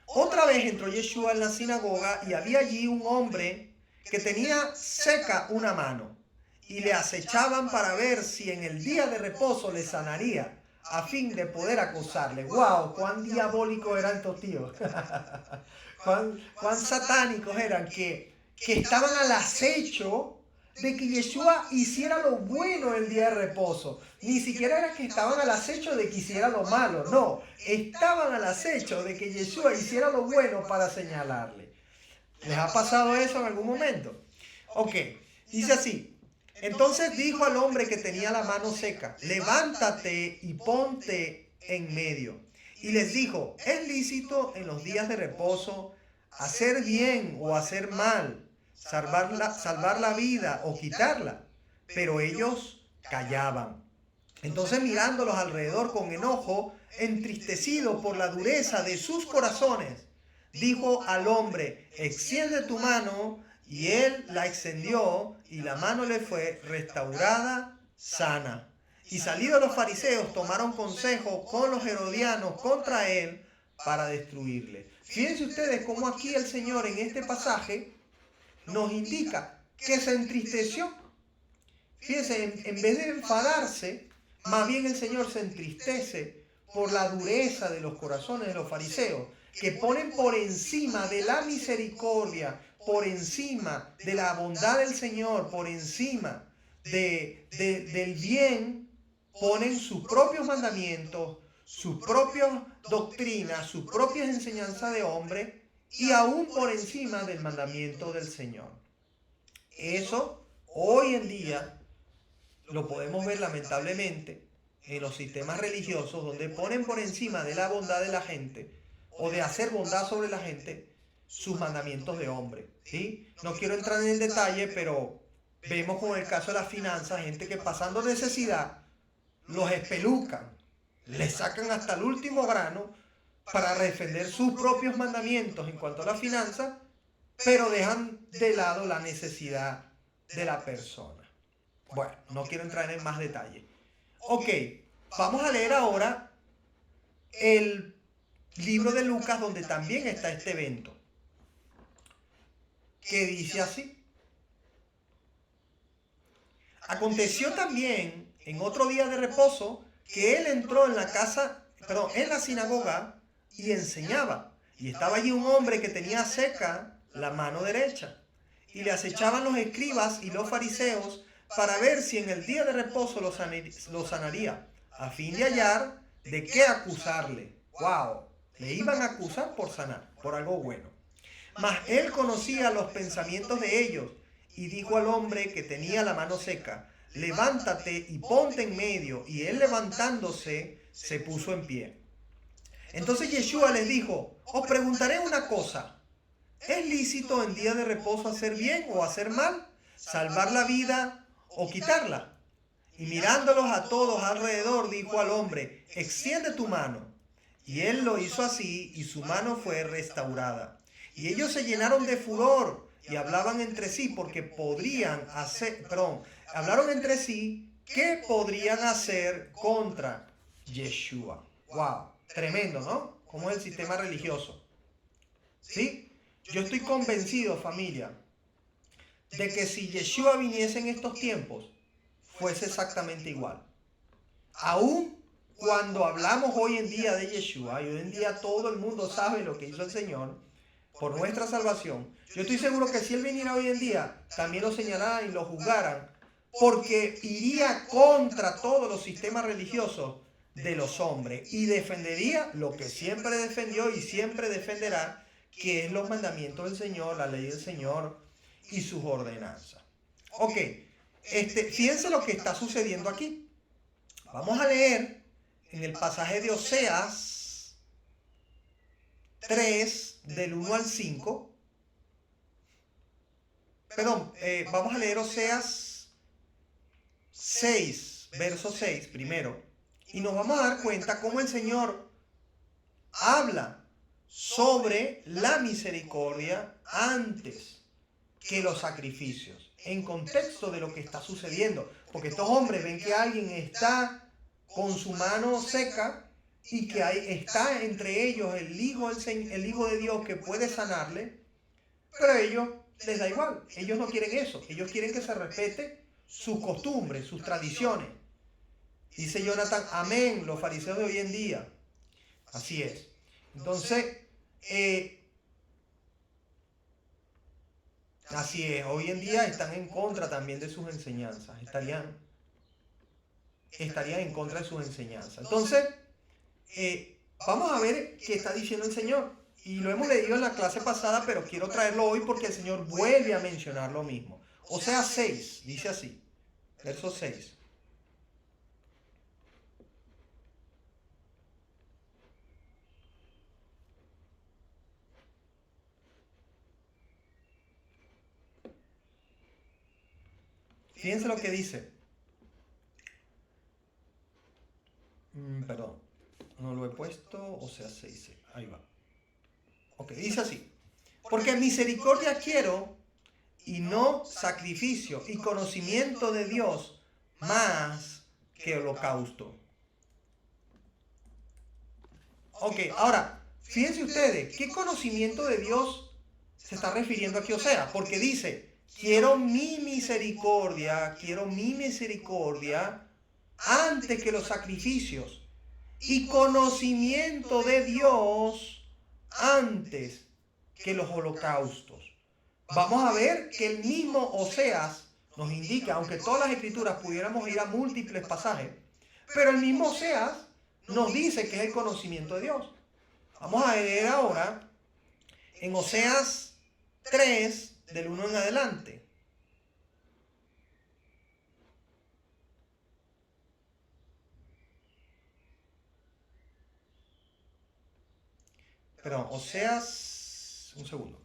otra vez entró Yeshua en la sinagoga y había allí un hombre que tenía seca una mano y le acechaban para ver si en el día de reposo le sanaría a fin de poder acusarle. ¡Wow! ¡Cuán diabólicos eran estos tíos! ¿Cuán satánicos eran que estaban al acecho de que Yeshua hiciera lo bueno el día de reposo? Ni siquiera era que estaban al acecho de que hiciera lo malo, no. Estaban al acecho de que Yeshua hiciera lo bueno para señalarle. ¿Les ha pasado eso en algún momento? Ok, dice así. Entonces dijo al hombre que tenía la mano seca: levántate y ponte en medio. Y les dijo: es lícito en los días de reposo hacer bien o hacer mal, salvar la vida o quitarla. Pero ellos callaban. Entonces, mirándolos alrededor con enojo, entristecido por la dureza de sus corazones, dijo al hombre: extiende tu mano. Y él la extendió y la mano le fue restaurada sana. Y salidos los fariseos tomaron consejo con los herodianos contra él para destruirle. Fíjense ustedes cómo aquí el Señor en este pasaje nos indica que se entristeció. Fíjense, en vez de enfadarse, más bien el Señor se entristece por la dureza de los corazones de los fariseos, que ponen por encima de la misericordia, por encima de la bondad del Señor, por encima del bien, ponen sus propios mandamientos, sus propias doctrinas, sus propias enseñanzas de hombre y aún por encima del mandamiento del Señor. Eso hoy en día lo podemos ver lamentablemente en los sistemas religiosos donde ponen por encima de la bondad de la gente o de hacer bondad sobre la gente sus mandamientos de hombre, ¿sí? No quiero entrar en el detalle, pero vemos con el caso de las finanzas, gente que pasando necesidad los espelucan, les sacan hasta el último grano para defender sus propios mandamientos en cuanto a la finanza, pero dejan de lado la necesidad de la persona. Bueno, no quiero entrar en más detalle. Ok, vamos a leer ahora el libro de Lucas, donde también está este evento, que dice así: aconteció también en otro día de reposo que él entró en la sinagoga y enseñaba. Y estaba allí un hombre que tenía seca la mano derecha. Y le acechaban los escribas y los fariseos para ver si en el día de reposo lo sanaría, a fin de hallar de qué acusarle. ¡Wow! Le iban a acusar por sanar, por algo bueno. Mas él conocía los pensamientos de ellos y dijo al hombre que tenía la mano seca: levántate y ponte en medio. Y él, levantándose, se puso en pie. Entonces Yeshua les dijo: os preguntaré una cosa. ¿Es lícito en día de reposo hacer bien o hacer mal? ¿Salvar la vida o quitarla? Y mirándolos a todos alrededor, dijo al hombre: extiende tu mano. Y él lo hizo así, y su mano fue restaurada. Y ellos se llenaron de furor y hablaban entre sí ¿qué podrían hacer contra Yeshua? Wow, tremendo, ¿no? ¿Cómo es el sistema religioso? ¿Sí? Yo estoy convencido, familia, de que si Yeshua viniese en estos tiempos, fuese exactamente igual. Aún cuando hablamos hoy en día de Yeshua, y hoy en día todo el mundo sabe lo que hizo el Señor por nuestra salvación, yo estoy seguro que si Él viniera hoy en día, también lo señalaran y lo juzgaran, porque iría contra todos los sistemas religiosos de los hombres y defendería lo que siempre defendió y siempre defenderá, que es los mandamientos del Señor, la ley del Señor y sus ordenanzas. Ok, fíjense lo que está sucediendo aquí. Vamos a leer en el pasaje de Oseas 3, del 1 al 5. Perdón, vamos a leer Oseas 6, verso 6 primero. Y nos vamos a dar cuenta cómo el Señor habla sobre la misericordia antes que los sacrificios, en contexto de lo que está sucediendo. Porque estos hombres ven que alguien está con su mano seca y que está entre ellos el Hijo de Dios que puede sanarle, pero a ellos les da igual. Ellos no quieren eso. Ellos quieren que se respete sus costumbres, sus tradiciones. Dice Jonathan, amén, los fariseos de hoy en día. Así es. Entonces, así es, hoy en día están en contra también de sus enseñanzas, estarían en contra de sus enseñanzas. Entonces, vamos a ver qué está diciendo el Señor. Y lo hemos leído en la clase pasada, pero quiero traerlo hoy porque el Señor vuelve a mencionar lo mismo. Oseas 6, dice así, verso 6. Fíjense lo que dice. Perdón, no lo he puesto, o sea, 6, ahí va. Ok, dice así. Porque misericordia quiero y no sacrificio, y conocimiento de Dios más que holocausto. Ok, ahora, fíjense ustedes, ¿qué conocimiento de Dios se está refiriendo aquí? O sea, porque dice, quiero mi misericordia antes que los sacrificios, y conocimiento de Dios antes que los holocaustos. Vamos a ver que el mismo Oseas nos indica, aunque todas las escrituras pudiéramos ir a múltiples pasajes, pero el mismo Oseas nos dice que es el conocimiento de Dios. Vamos a leer ahora en Oseas 3, del 1 en adelante. Perdón, Oseas, un segundo.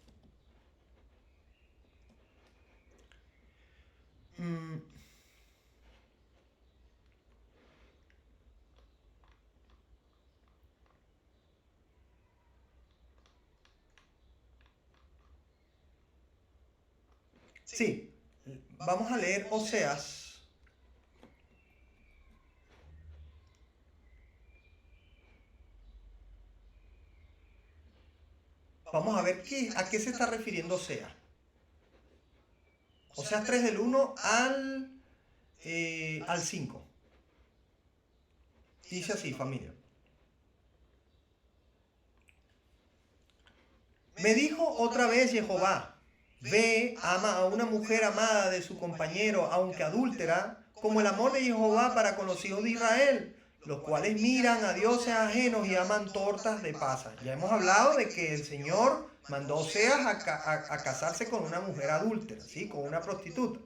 Sí, vamos a leer Oseas. Vamos a ver a qué se está refiriendo Oseas. Oseas 3 del 1 al 5. Dice así, familia. Me dijo otra vez Jehová, ve, ama a una mujer amada de su compañero, aunque adúltera, como el amor de Jehová para con los hijos de Israel, los cuales miran a dioses ajenos y aman tortas de pasas. Ya hemos hablado de que el Señor mandó a Oseas a casarse con una mujer adúltera, ¿sí? Con una prostituta,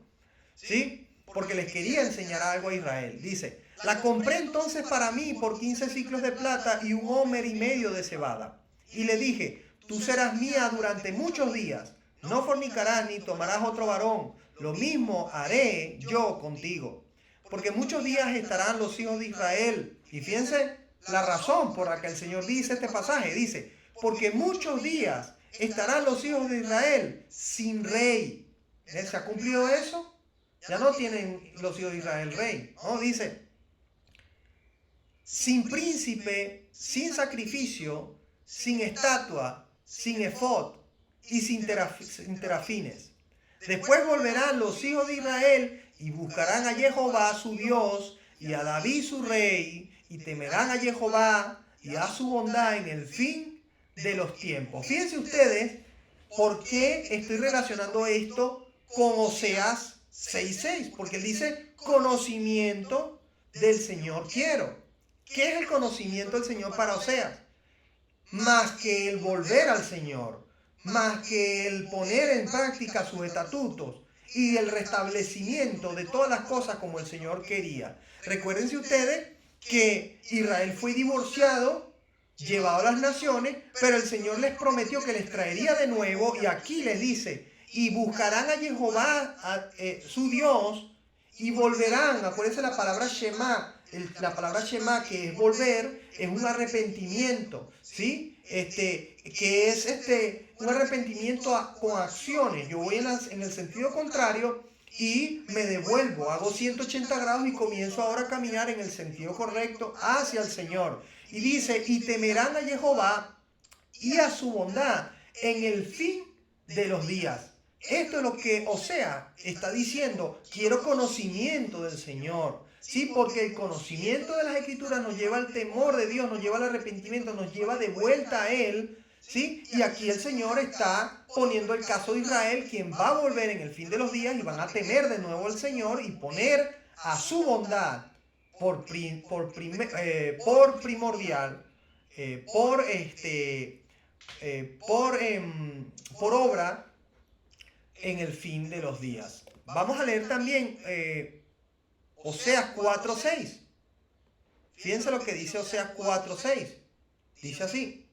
¿sí? Porque les quería enseñar algo a Israel. Dice, la compré entonces para mí por 15 ciclos de plata y 1 homer y medio de cebada. Y le dije, tú serás mía durante muchos días, no fornicarás ni tomarás otro varón, lo mismo haré yo contigo. Porque muchos días estarán los hijos de Israel. Y fíjense la razón por la que el Señor dice este pasaje. Dice, porque muchos días estarán los hijos de Israel sin rey. ¿Se ha cumplido eso? Ya no tienen los hijos de Israel rey. No, dice, sin príncipe, sin sacrificio, sin estatua, sin efod y sin terafines. Después volverán los hijos de Israel y buscarán a Jehová su Dios y a David su rey, y temerán a Jehová y a su bondad en el fin de los tiempos. Fíjense ustedes por qué estoy relacionando esto con Oseas 6:6, porque él dice conocimiento del Señor quiero. ¿Qué es el conocimiento del Señor para Oseas? Más que el volver al Señor, más que el poner en práctica sus estatutos y el restablecimiento de todas las cosas como el Señor quería. Recuérdense ustedes que Israel fue divorciado, llevado a las naciones, pero el Señor les prometió que les traería de nuevo, y aquí les dice, y buscarán a Jehová, su Dios, y volverán. Acuérdense la palabra Shema. La palabra Shema, que es volver, es un arrepentimiento, ¿sí? Que es un arrepentimiento con acciones. Yo voy en el sentido contrario y me devuelvo, hago 180 grados y comienzo ahora a caminar en el sentido correcto hacia el Señor. Y dice, y temerán a Jehová y a su bondad en el fin de los días. Esto es lo que Oseas está diciendo. Quiero conocimiento del Señor. Sí, porque el conocimiento de las Escrituras nos lleva al temor de Dios, nos lleva al arrepentimiento, nos lleva de vuelta a Él. ¿Sí? Y aquí el Señor está poniendo el caso de Israel, quien va a volver en el fin de los días y van a temer de nuevo al Señor y poner a su bondad por primordial, por obra en el fin de los días. Vamos a leer también Oseas 4:6. Fíjense lo que dice Oseas 4:6. Dice así: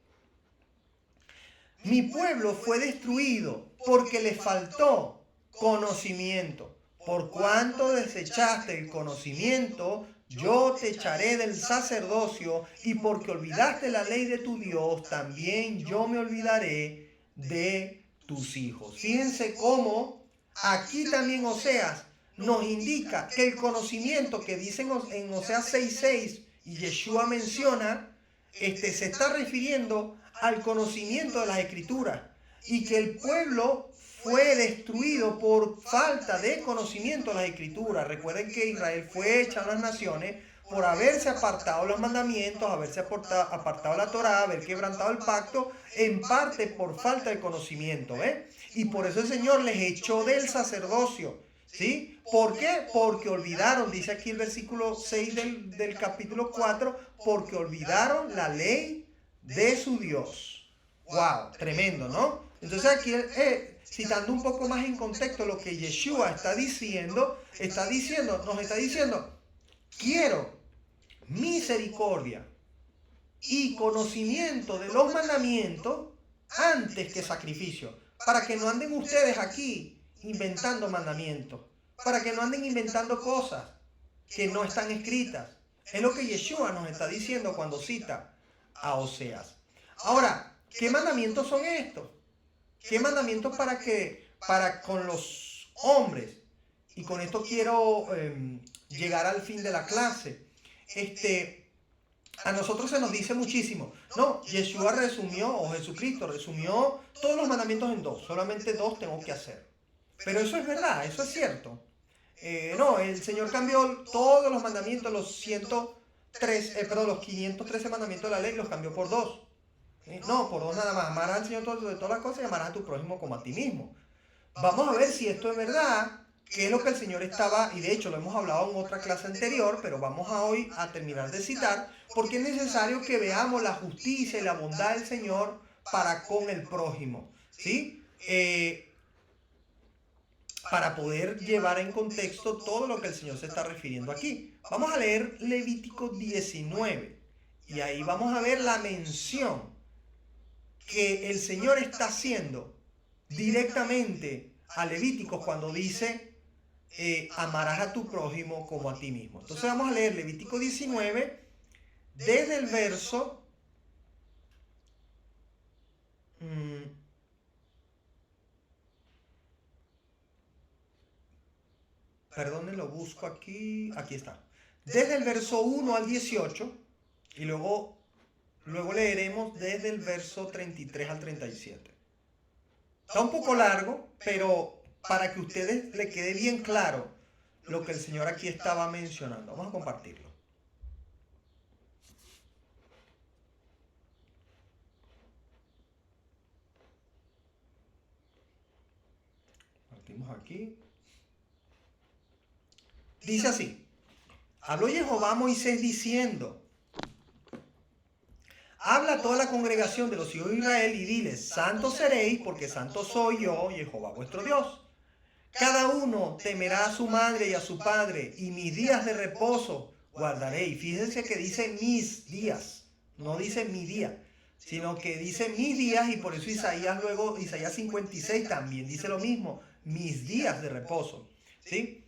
mi pueblo fue destruido porque le faltó conocimiento. Por cuanto desechaste el conocimiento, yo te echaré del sacerdocio, y porque olvidaste la ley de tu Dios, también yo me olvidaré de tus hijos. Fíjense cómo aquí también Oseas nos indica que el conocimiento que dicen en Oseas 6:6 y Yeshua menciona, se está refiriendo al conocimiento de las Escrituras, y que el pueblo fue destruido por falta de conocimiento de las Escrituras. Recuerden que Israel fue hecha a las naciones por haberse apartado los mandamientos, haberse apartado la Torá, haber quebrantado el pacto, en parte por falta de conocimiento, y por eso el Señor les echó del sacerdocio. ¿Sí? ¿Por qué? Porque olvidaron, dice aquí el versículo 6 del capítulo 4, porque olvidaron la ley de su Dios. ¡Wow! Tremendo, ¿no? Entonces aquí, citando un poco más en contexto lo que Yeshua nos está diciendo, quiero misericordia y conocimiento de los mandamientos antes que sacrificio, para que no anden ustedes aquí inventando mandamientos, para que no anden inventando cosas que no están escritas. Es lo que Yeshua nos está diciendo cuando cita a Oseas. Ahora, ¿qué mandamientos son estos? ¿Qué mandamientos para con los hombres? Y con esto quiero llegar al fin de la clase. A nosotros se nos dice muchísimo. No, Yeshua resumió, o Jesucristo resumió todos los mandamientos en dos. Solamente dos tengo que hacer. Pero eso es verdad, eso es cierto. No, el Señor cambió todos los mandamientos, los 513 mandamientos de la ley, los cambió por dos. No, por dos nada más. Amarás al Señor de todas las cosas y amarás a tu prójimo como a ti mismo. Vamos a ver si esto es verdad, qué es lo que el Señor estaba, y de hecho lo hemos hablado en otra clase anterior, pero vamos hoy a terminar de citar, porque es necesario que veamos la justicia y la bondad del Señor para con el prójimo, ¿sí? Para poder llevar en contexto todo lo que el Señor se está refiriendo aquí. Vamos a leer Levítico 19, y ahí vamos a ver la mención que el Señor está haciendo directamente a Levíticos cuando dice amarás a tu prójimo como a ti mismo. Entonces vamos a leer Levítico 19 desde el verso Perdonen, lo busco aquí. Aquí está. Desde el verso 1 al 18 y luego leeremos desde el verso 33 al 37. Está un poco largo, pero para que a ustedes le quede bien claro lo que el Señor aquí estaba mencionando. Vamos a compartirlo. Partimos aquí. Dice así: habló Jehová a Moisés diciendo: habla a toda la congregación de los hijos de Israel y diles: santos seréis, porque santo soy yo, Jehová vuestro Dios. Cada uno temerá a su madre y a su padre, y mis días de reposo guardaréis. Fíjense que dice mis días, no dice mi día, sino que dice mis días, y por eso Isaías 56 también dice lo mismo, mis días de reposo. ¿Sí?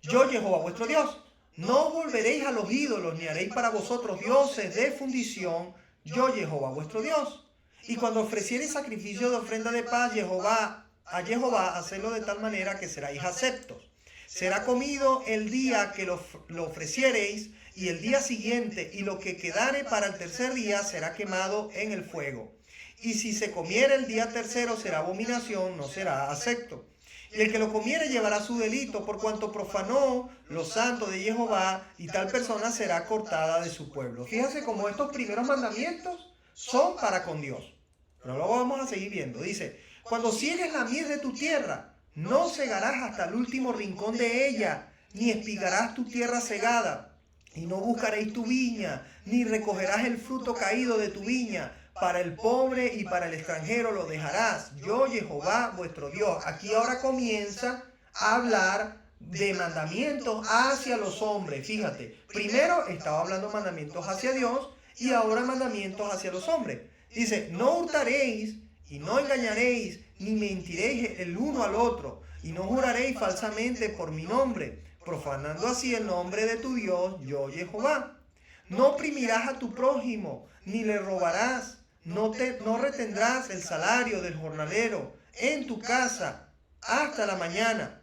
Yo, Jehová vuestro Dios. No volveréis a los ídolos, ni haréis para vosotros dioses de fundición, yo, Jehová vuestro Dios. Y cuando ofreciereis sacrificio de ofrenda de paz, a Jehová, hacedlo de tal manera que seráis aceptos. Será comido el día que lo ofreciereis, y el día siguiente, y lo que quedare para el tercer día será quemado en el fuego. Y si se comiere el día tercero, será abominación, no será acepto. Y el que lo comiere llevará su delito, por cuanto profanó lo santo de Jehová, y tal persona será cortada de su pueblo. Fíjense cómo estos primeros mandamientos son para con Dios. Pero luego vamos a seguir viendo. Dice: cuando ciegues la mies de tu tierra, no segarás hasta el último rincón de ella, ni espigarás tu tierra segada, y no buscaréis tu viña, ni recogerás el fruto caído de tu viña. Para el pobre y para el extranjero lo dejarás. Yo, Jehová, vuestro Dios. Aquí ahora comienza a hablar de mandamientos hacia los hombres. Fíjate, primero estaba hablando mandamientos hacia Dios y ahora mandamientos hacia los hombres. Dice: no hurtaréis y no engañaréis, ni mentiréis el uno al otro, y no juraréis falsamente por mi nombre, profanando así el nombre de tu Dios, yo, Jehová. No oprimirás a tu prójimo, ni le robarás. No retendrás el salario del jornalero en tu casa hasta la mañana.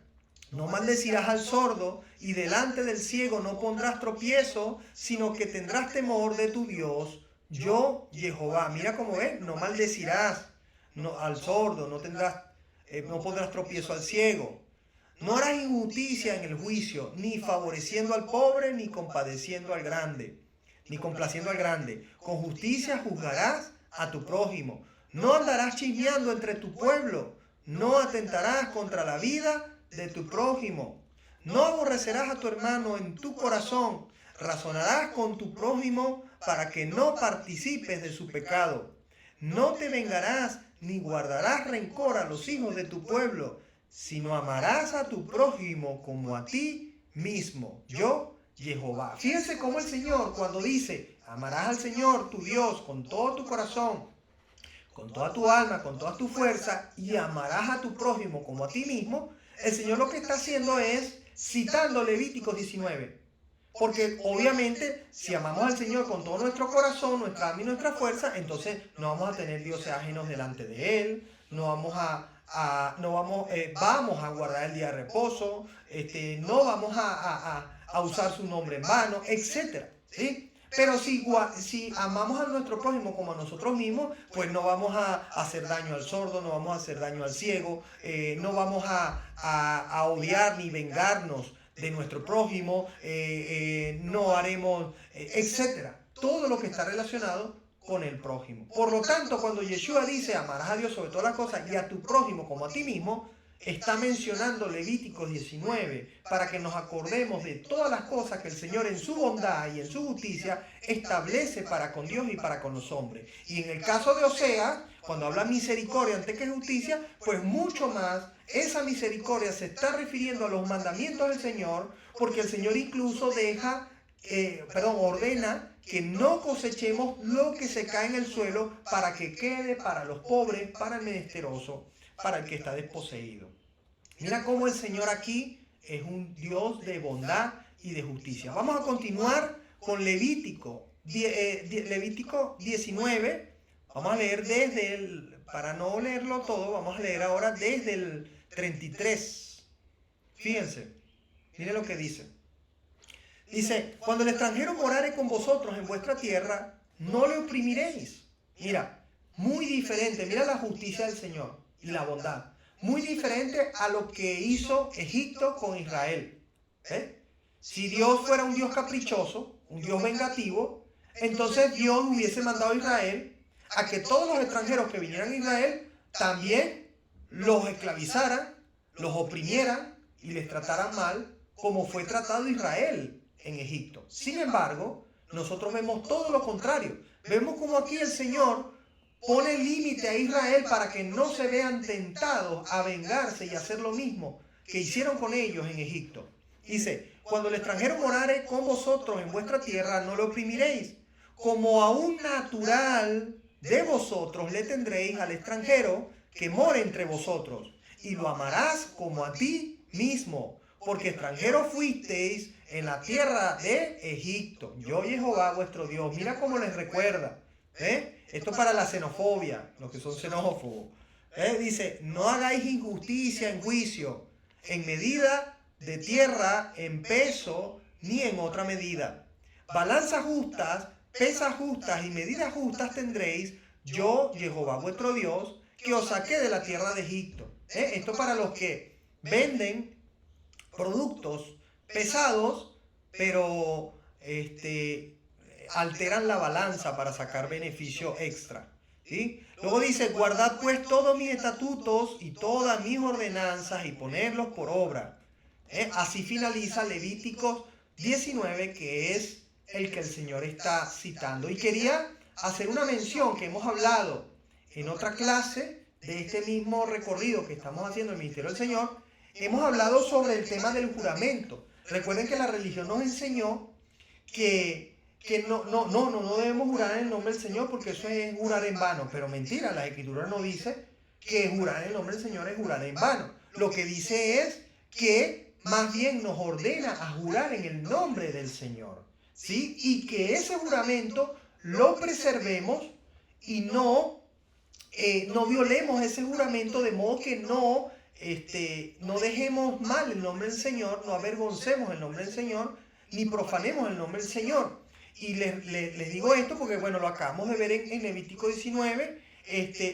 No maldecirás al sordo, y delante del ciego no pondrás tropiezo, sino que tendrás temor de tu Dios, yo, Jehová. Mira cómo es: no maldecirás al sordo, no pondrás tropiezo al ciego. No harás injusticia en el juicio, ni favoreciendo al pobre, ni complaciendo al grande. Con justicia juzgarás a tu prójimo. No andarás chismeando entre tu pueblo. No atentarás contra la vida de tu prójimo. No aborrecerás a tu hermano en tu corazón. Razonarás con tu prójimo para que no participes de su pecado. No te vengarás ni guardarás rencor a los hijos de tu pueblo, sino amarás a tu prójimo como a ti mismo. Yo, Jehová. Fíjense cómo el Señor, cuando dice: amarás al Señor tu Dios con todo tu corazón, con toda tu alma, con toda tu fuerza, y amarás a tu prójimo como a ti mismo, el Señor lo que está haciendo es citando Levíticos 19. Porque obviamente si amamos al Señor con todo nuestro corazón, nuestra alma y nuestra fuerza, entonces no vamos a tener dioses ajenos delante de Él, vamos a guardar el día de reposo, no vamos a usar su nombre en vano, etc. ¿Sí? Pero si amamos a nuestro prójimo como a nosotros mismos, pues no vamos a hacer daño al sordo, no vamos a hacer daño al ciego, no vamos a odiar ni vengarnos de nuestro prójimo, no haremos, etcétera. Todo lo que está relacionado con el prójimo. Por lo tanto, cuando Yeshua dice: amarás a Dios sobre todas las cosas y a tu prójimo como a ti mismo, está mencionando Levíticos 19 para que nos acordemos de todas las cosas que el Señor en su bondad y en su justicia establece para con Dios y para con los hombres. Y en el caso de Oseas, cuando habla misericordia antes que justicia, pues mucho más esa misericordia se está refiriendo a los mandamientos del Señor, porque el Señor incluso ordena que no cosechemos lo que se cae en el suelo para que quede para los pobres, para el menesteroso, para el que está desposeído. Mira cómo el Señor aquí es un Dios de bondad y de justicia. Vamos a continuar con Levítico 19. Vamos a leer para no leerlo todo, vamos a leer ahora desde el 33. Fíjense. Miren lo que dice. Dice, cuando el extranjero morare con vosotros en vuestra tierra, no le oprimiréis. Mira, muy diferente. Mira la justicia del Señor y la bondad. Muy diferente a lo que hizo Egipto con Israel. Si Dios fuera un Dios caprichoso, un Dios vengativo, entonces Dios hubiese mandado a Israel a que todos los extranjeros que vinieran a Israel también los esclavizaran, los oprimieran y les trataran mal, como fue tratado Israel en Egipto. Sin embargo, nosotros vemos todo lo contrario. Vemos como aquí el Señor pone límite a Israel para que no se vean tentados a vengarse y hacer lo mismo que hicieron con ellos en Egipto. Dice, cuando el extranjero morare con vosotros en vuestra tierra, no lo oprimiréis. Como a un natural de vosotros le tendréis al extranjero que more entre vosotros, y lo amarás como a ti mismo, porque extranjeros fuisteis en la tierra de Egipto. Yo, Jehová, vuestro Dios. Mira cómo les recuerda. Esto para la xenofobia, los que son xenófobos. Dice, no hagáis injusticia en juicio, en medida de tierra, en peso, ni en otra medida. Balanzas justas, pesas justas y medidas justas tendréis, yo, Jehová, vuestro Dios, que os saqué de la tierra de Egipto. Esto para los que venden productos pesados, pero alteran la balanza para sacar beneficio extra. ¿Sí? Luego dice, guardad pues todos mis estatutos y todas mis ordenanzas y ponerlos por obra. Así finaliza Levíticos 19, que es el que el Señor está citando. Y quería hacer una mención que hemos hablado en otra clase de este mismo recorrido que estamos haciendo en el Ministerio del Señor. Hemos hablado sobre el tema del juramento. Recuerden que la religión nos enseñó que no debemos jurar en el nombre del Señor, porque eso es jurar en vano. Pero mentira, la Escritura no dice que jurar en el nombre del Señor es jurar en vano. Lo que dice es que más bien nos ordena a jurar en el nombre del Señor, ¿sí? Y que ese juramento lo preservemos y no violemos ese juramento, de modo que no dejemos mal el nombre del Señor, no avergoncemos el nombre del Señor, ni profanemos el nombre del Señor. Y les digo esto porque, bueno, lo acabamos de ver en Levítico 19,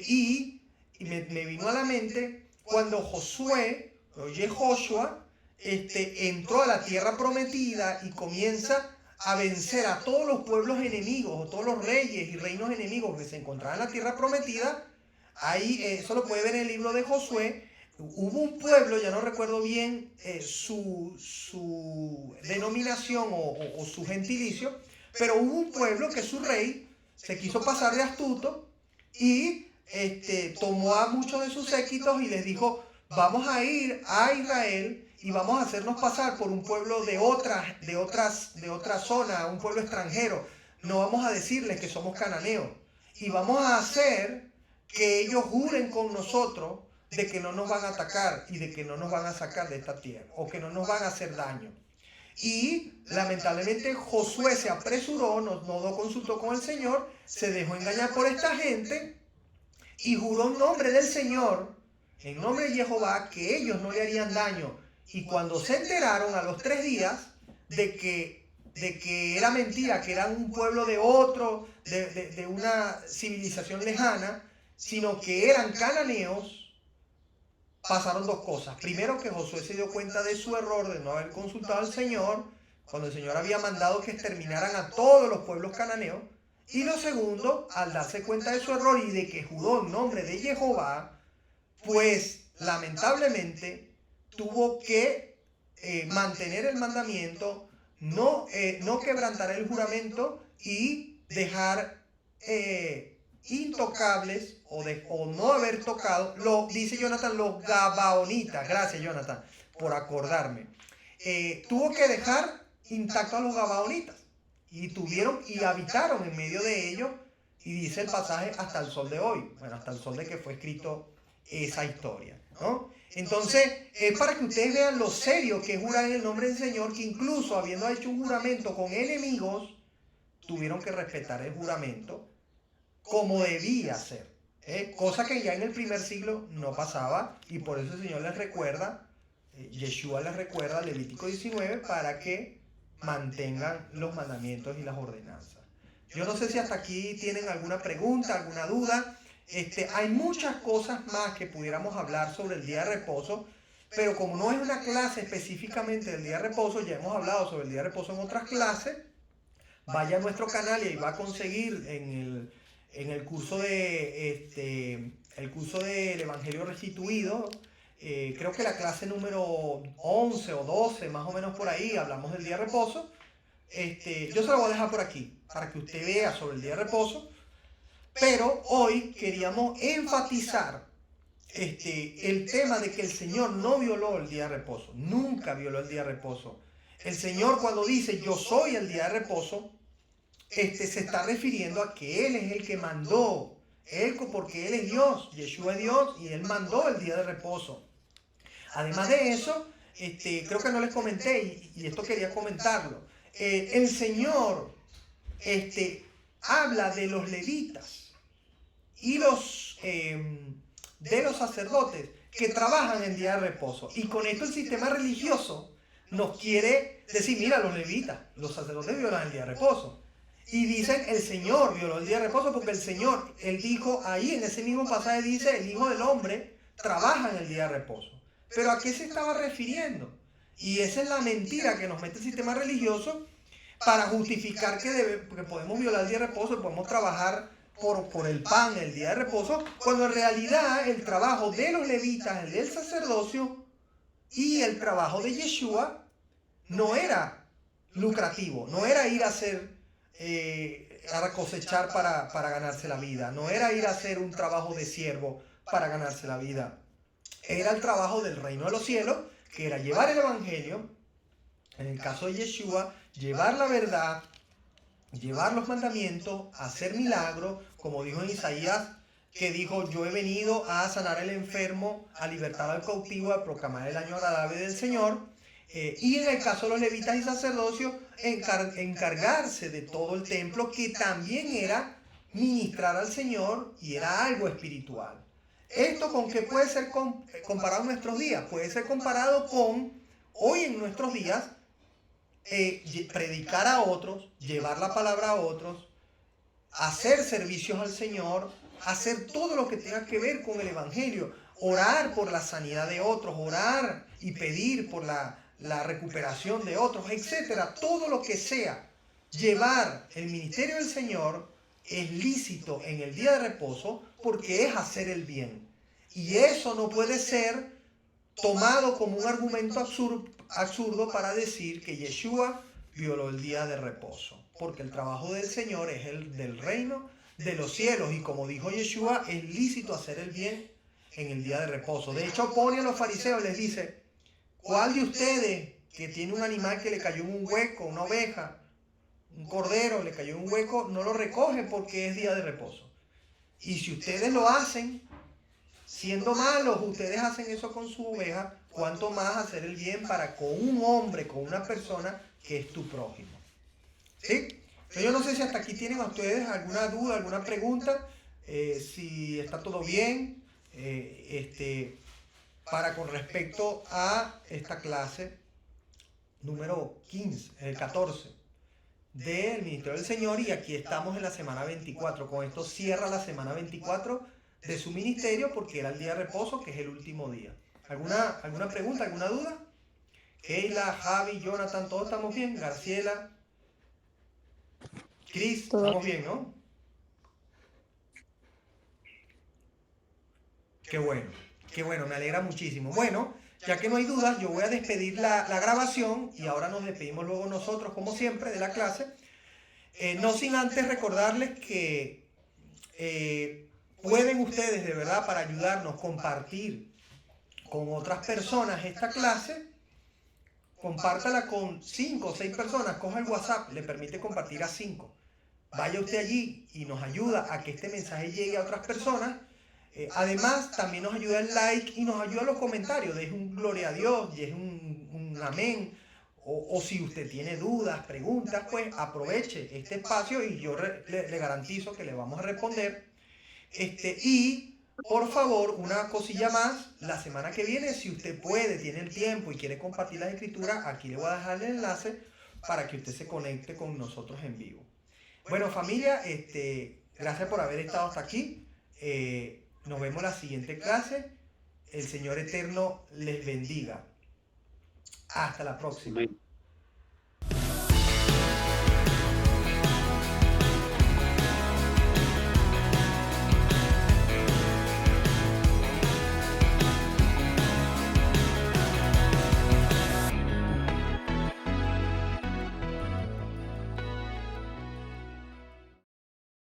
y me vino a la mente cuando Joshua, entró a la tierra prometida y comienza a vencer a todos los pueblos enemigos, o todos los reyes y reinos enemigos que se encontraban en la tierra prometida. Ahí, eso lo puede ver en el libro de Josué. Hubo un pueblo, ya no recuerdo bien su denominación o su gentilicio, pero hubo un pueblo que su rey se quiso pasar de astuto y tomó a muchos de sus séquitos y les dijo, vamos a ir a Israel y vamos a hacernos pasar por un pueblo de otra zona, un pueblo extranjero. No vamos a decirles que somos cananeos y vamos a hacer que ellos juren con nosotros de que no nos van a atacar y de que no nos van a sacar de esta tierra, o que no nos van a hacer daño. Y lamentablemente Josué se apresuró, no consultó con el Señor, se dejó engañar por esta gente y juró en nombre del Señor, en nombre de Jehová, que ellos no le harían daño. Y cuando se enteraron a los 3 días de que era mentira, que eran un pueblo de una civilización lejana, sino que eran cananeos, pasaron 2 cosas. Primero, que Josué se dio cuenta de su error de no haber consultado al Señor, cuando el Señor había mandado que exterminaran a todos los pueblos cananeos. Y lo segundo, al darse cuenta de su error y de que juró en nombre de Jehová, pues lamentablemente tuvo que mantener el mandamiento, no quebrantar el juramento y dejar intocables o no haber tocado, dice Jonathan, los gabaonitas. Gracias, Jonathan, por acordarme. Tuvo que dejar intactos a los gabaonitas y habitaron en medio de ellos, y dice el pasaje hasta el sol de hoy, bueno, hasta el sol de que fue escrito esa historia, ¿no? Entonces, es para que ustedes vean lo serio que es jurar en el nombre del Señor, que incluso habiendo hecho un juramento con enemigos, tuvieron que respetar el juramento como debía ser, cosa que ya en el primer siglo no pasaba, y por eso el Señor les recuerda Yeshua les recuerda Levítico 19 para que mantengan los mandamientos y las ordenanzas. Yo no sé si hasta aquí tienen alguna pregunta, alguna duda. Hay muchas cosas más que pudiéramos hablar sobre el día de reposo, pero como no es una clase específicamente del día de reposo, ya hemos hablado sobre el día de reposo en otras clases. Vaya a nuestro canal y ahí va a conseguir en el curso el curso del Evangelio Restituido. Creo que la clase número 11 o 12, más o menos por ahí, hablamos del día de reposo. Yo se lo voy a dejar por aquí, para que usted vea sobre el día de reposo. Pero hoy queríamos enfatizar el tema de que el Señor no violó el día de reposo, nunca violó el día de reposo. El Señor, cuando dice yo soy el día de reposo, se está refiriendo a que Él es el que mandó, porque Él es Dios, Yeshua es Dios y Él mandó el día de reposo. Además de eso, creo que no les comenté y esto quería comentarlo. El Señor habla de los levitas y de los sacerdotes que trabajan en día de reposo. Y con esto el sistema religioso nos quiere decir, mira, los levitas, los sacerdotes violan el día de reposo. Y dicen, el Señor violó el día de reposo porque el Señor, Él dijo ahí, en ese mismo pasaje dice, el Hijo del Hombre trabaja en el día de reposo. Pero ¿a qué se estaba refiriendo? Y esa es la mentira que nos mete el sistema religioso para justificar que podemos violar el día de reposo, podemos trabajar por el pan el día de reposo, cuando en realidad el trabajo de los levitas, el del sacerdocio y el trabajo de Yeshua no era lucrativo, no era ir a hacer, a cosechar para ganarse la vida, no era ir a hacer un trabajo de siervo para ganarse la vida, era el trabajo del reino de los cielos, que era llevar el evangelio, en el caso de Yeshua, llevar la verdad, llevar los mandamientos, hacer milagros, como dijo en Isaías, que dijo, yo he venido a sanar al enfermo, a libertar al cautivo, a proclamar el año agradable del Señor. Y en el caso de los levitas y sacerdocios, encargarse de todo el templo, que también era ministrar al Señor y era algo espiritual. ¿Esto con qué puede ser comparado en nuestros días? Puede ser comparado con, hoy en nuestros días, predicar a otros, llevar la palabra a otros, hacer servicios al Señor, hacer todo lo que tenga que ver con el Evangelio, orar por la sanidad de otros, orar y pedir por la recuperación de otros, etcétera. Todo lo que sea llevar el ministerio del Señor es lícito en el día de reposo porque es hacer el bien. Y eso no puede ser tomado como un argumento absurdo para decir que Yeshua violó el día de reposo, porque el trabajo del Señor es el del reino de los cielos, y como dijo Yeshua, es lícito hacer el bien en el día de reposo. De hecho, pone a los fariseos, les dice, ¿cuál de ustedes que tiene un animal que le cayó en un hueco, una oveja, un cordero, le cayó en un hueco, no lo recoge porque es día de reposo? Y si ustedes lo hacen, siendo malos, ustedes hacen eso con su oveja, ¿cuánto más hacer el bien para con un hombre, con una persona que es tu prójimo? ¿Sí? Yo no sé si hasta aquí tienen ustedes alguna duda, alguna pregunta, si está todo bien, para con respecto a esta clase número 14 del Ministerio del Señor, y aquí estamos en la semana 24. Con esto cierra la semana 24 de su ministerio porque era el día de reposo, que es el último día. ¿Alguna pregunta, alguna duda? Keila, Javi, Jonathan, ¿todos estamos bien? Graciela, Cris, estamos bien, ¿no? Qué bueno, me alegra muchísimo. Bueno, ya que no hay dudas, yo voy a despedir la grabación y ahora nos despedimos luego nosotros, como siempre, de la clase. No sin antes recordarles que pueden ustedes, de verdad, para ayudarnos, compartir con otras personas esta clase. Compártala con 5 o 6 personas, coja el WhatsApp, le permite compartir a 5. Vaya usted allí y nos ayuda a que este mensaje llegue a otras personas. Además, también nos ayuda el like y nos ayuda los comentarios. Deje un gloria a Dios, deje un amén. O si usted tiene dudas, preguntas, pues aproveche este espacio y yo le garantizo que le vamos a responder. Y Por favor, una cosilla más, la semana que viene, si usted puede, tiene el tiempo y quiere compartir las escrituras, aquí le voy a dejar el enlace para que usted se conecte con nosotros en vivo. Bueno, familia, gracias por haber estado hasta aquí. Nos vemos en la siguiente clase. El Señor Eterno les bendiga. Hasta la próxima.